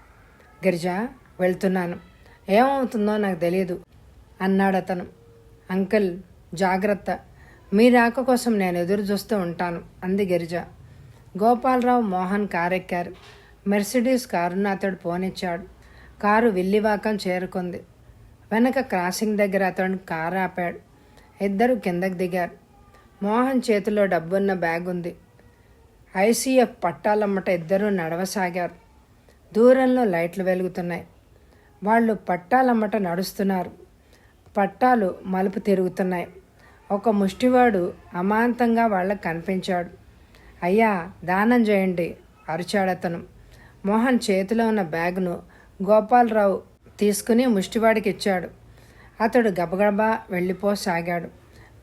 గిరిజ, వెళ్తున్నాను, ఏమవుతుందో నాకు తెలియదు అన్నాడు అతను. అంకుల్ జాగ్రత్త, మీ రాక కోసం నేను ఎదురు చూస్తూ ఉంటాను అంది గిరిజ. గోపాలరావు మోహన్ కారెక్కారు. మెర్సిడీస్ కారును అతడు పోనిచ్చాడు. కారు విల్లివాకం చేరుకుంది. వెనక క్రాసింగ్ దగ్గర అతడు కారు ఆపాడు. ఇద్దరు కిందకు దిగారు. మోహన్ చేతిలో డబ్బున్న బ్యాగ్ ఉంది. ఐసీఎఫ్ పట్టాలమ్మట ఇద్దరూ నడవసాగారు. దూరంలో లైట్లు వెలుగుతున్నాయి. వాళ్ళు పట్టాలమ్మట నడుస్తున్నారు. పట్టాలు మలుపు తిరుగుతున్నాయి. ఒక ముష్టివాడు అమాంతంగా వాళ్ళకు కనిపించాడు. అయ్యా, దానం చేయండి అరిచాడతను. మోహన్ చేతిలో ఉన్న బ్యాగును గోపాలరావు తీసుకుని ముష్టివాడికి ఇచ్చాడు. అతడు గబగబా వెళ్ళిపోసాగాడు.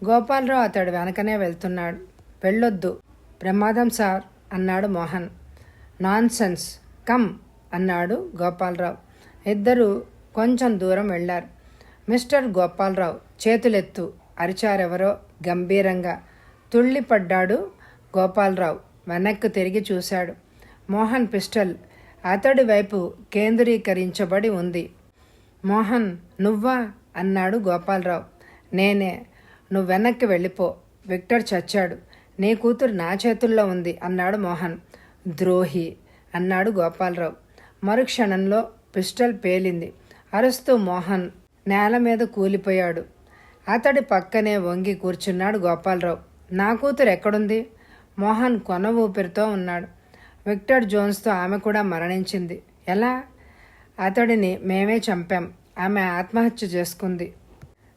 గోపాలరావు అతడు వెనకనే వెళ్తున్నాడు. వెళ్ళొద్దు, ప్రమాదం సార్ అన్నాడు మోహన్. నాన్సెన్స్, కమ్ అన్నాడు గోపాలరావు. ఇద్దరు కొంచెం దూరం వెళ్ళారు. మిస్టర్ గోపాలరావు, చేతులెత్తు అరిచారెవరో గంభీరంగా. తుళ్ళిపడ్డాడు గోపాలరావు. వెనక్కు తిరిగి చూశాడు. మోహన్ పిస్టల్ అతడి వైపు కేంద్రీకరించబడి ఉంది. మోహన్, నువ్వా అన్నాడు గోపాలరావు. నేనే. నువ్వు వెనక్కి వెళ్ళిపో, విక్టర్ చచ్చాడు, నీ కూతురు నా చేతుల్లో ఉంది అన్నాడు మోహన్. ద్రోహి అన్నాడు గోపాలరావు. మరుక్షణంలో పిస్టల్ పేలింది. అరుస్తూ మోహన్ నేల మీద కూలిపోయాడు. అతడి పక్కనే వంగి కూర్చున్నాడు గోపాలరావు. నా కూతురు ఎక్కడుంది? మోహన్ కొన ఊపిరితో ఉన్నాడు. విక్టర్ జోన్స్తో ఆమె కూడా మరణించింది. ఎలా? అతడిని మేమే చంపాం, ఆమె ఆత్మహత్య చేసుకుంది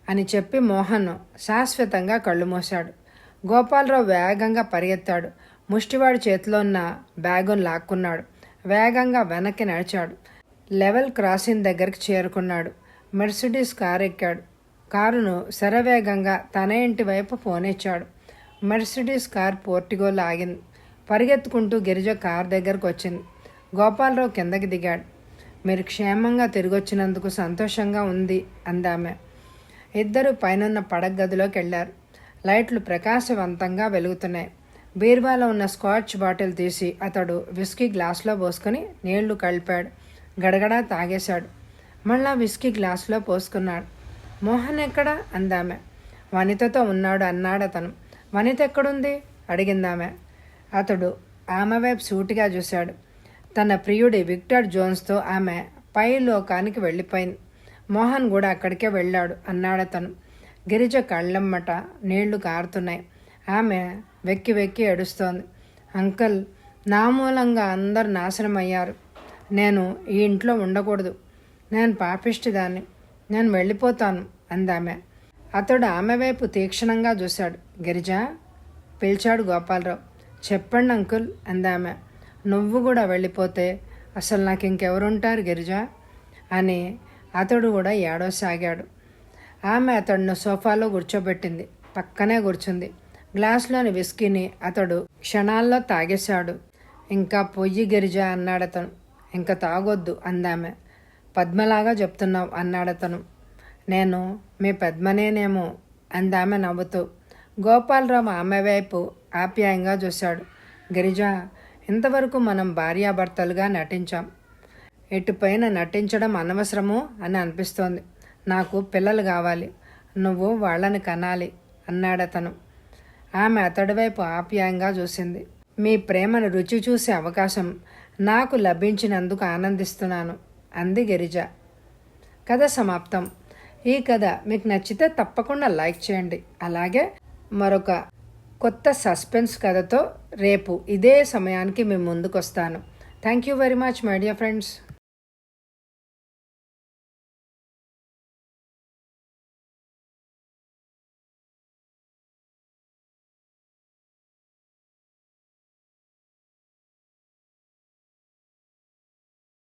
అని చెప్పి మోహన్ శాశ్వతంగా కళ్ళు మూశాడు. గోపాలరావు వేగంగా పరిగెత్తాడు. ముష్టివాడి చేతిలో ఉన్న బ్యాగును లాక్కున్నాడు. వేగంగా వెనక్కి నడిచాడు. లెవెల్ క్రాసింగ్ దగ్గరికి చేరుకున్నాడు. మెర్సిడీస్ కారు ఎక్కాడు. కారును శరవేగంగా తన ఇంటి వైపు పోనిచ్చాడు. మెర్సిడీస్ కారు పోర్టిగోలో ఆగింది. పరిగెత్తుకుంటూ గిరిజ కారు దగ్గరకు వచ్చింది. గోపాలరావు కిందకి దిగాడు. మీరు క్షేమంగా తిరిగొచ్చినందుకు సంతోషంగా ఉంది అందామె. ఇద్దరు పైనున్న పడగ గదిలోకి వెళ్ళారు. లైట్లు ప్రకాశవంతంగా వెలుగుతున్నాయి. బీర్వాలో ఉన్న స్కాచ్ బాటిల్ తీసి అతడు విస్కీ గ్లాసులో పోసుకొని నీళ్లు కలిపాడు. గడగడా తాగేశాడు. మళ్ళా విస్కీ గ్లాసులో పోసుకున్నాడు. మోహన్ ఎక్కడా అందామె. వనితతో ఉన్నాడు అన్నాడతను. వనిత ఎక్కడుంది అడిగిందామె. అతడు ఆమె వైపు సూటిగా చూశాడు. తన ప్రియుడి విక్టర్ జోన్స్తో ఆమె పై లోకానికి వెళ్ళిపోయింది. మోహన్ కూడా అక్కడికే వెళ్ళాడు అన్నాడతను. గిరిజ కళ్ళమ్మట నీళ్లు కారుతున్నాయి. ఆమె వెక్కి వెక్కి ఏడుస్తోంది. అంకుల్, నా మూలంగా అందరు నాశనం అయ్యారు. నేను ఈ ఇంట్లో ఉండకూడదు. నేను పాపిష్టిదాన్ని. నేను వెళ్ళిపోతాను అందామె. అతడు ఆమె వైపు తీక్షణంగా చూశాడు. గిరిజ పిలిచాడు గోపాలరావు. చెప్పండి అంకుల్ అందామె. నువ్వు కూడా వెళ్ళిపోతే అసలు నాకు ఇంకెవరుంటారు గిరిజ అని అతడు కూడా ఏడవసాగాడు. ఆమె అతడును సోఫాలో కూర్చోబెట్టింది. పక్కనే కూర్చుంది. గ్లాసులోని విస్కీని అతడు క్షణాల్లో తాగేశాడు. ఇంకా పొయ్యి గిరిజ అన్నాడతను. ఇంకా తాగొద్దు అందామె. పద్మలాగా చెప్తున్నావు అన్నాడతను. నేను మీ పద్మనేనేమో అందామె నవ్వుతూ. గోపాలరావు ఆమె వైపు ఆప్యాయంగా చూశాడు. గిరిజ, ఇంతవరకు మనం భార్యాభర్తలుగా నటించాం. ఇటుపైన నటించడం అనవసరము అని అనిపిస్తోంది. నాకు పిల్లలు కావాలి, నువ్వు వాళ్ళని కనాలి అన్నాడతను. ఆమె అతడి వైపు ఆప్యాయంగా చూసింది. మీ ప్రేమను రుచి చూసే అవకాశం నాకు లభించినందుకు ఆనందిస్తున్నాను అంది గిరిజ. కథ సమాప్తం. ఈ కథ మీకు నచ్చితే తప్పకుండా లైక్ చేయండి. అలాగే మరొక కొత్త సస్పెన్స్ కథతో రేపు ఇదే సమయానికి మేము ముందుకు వస్తాను. Thank you very much my dear friends.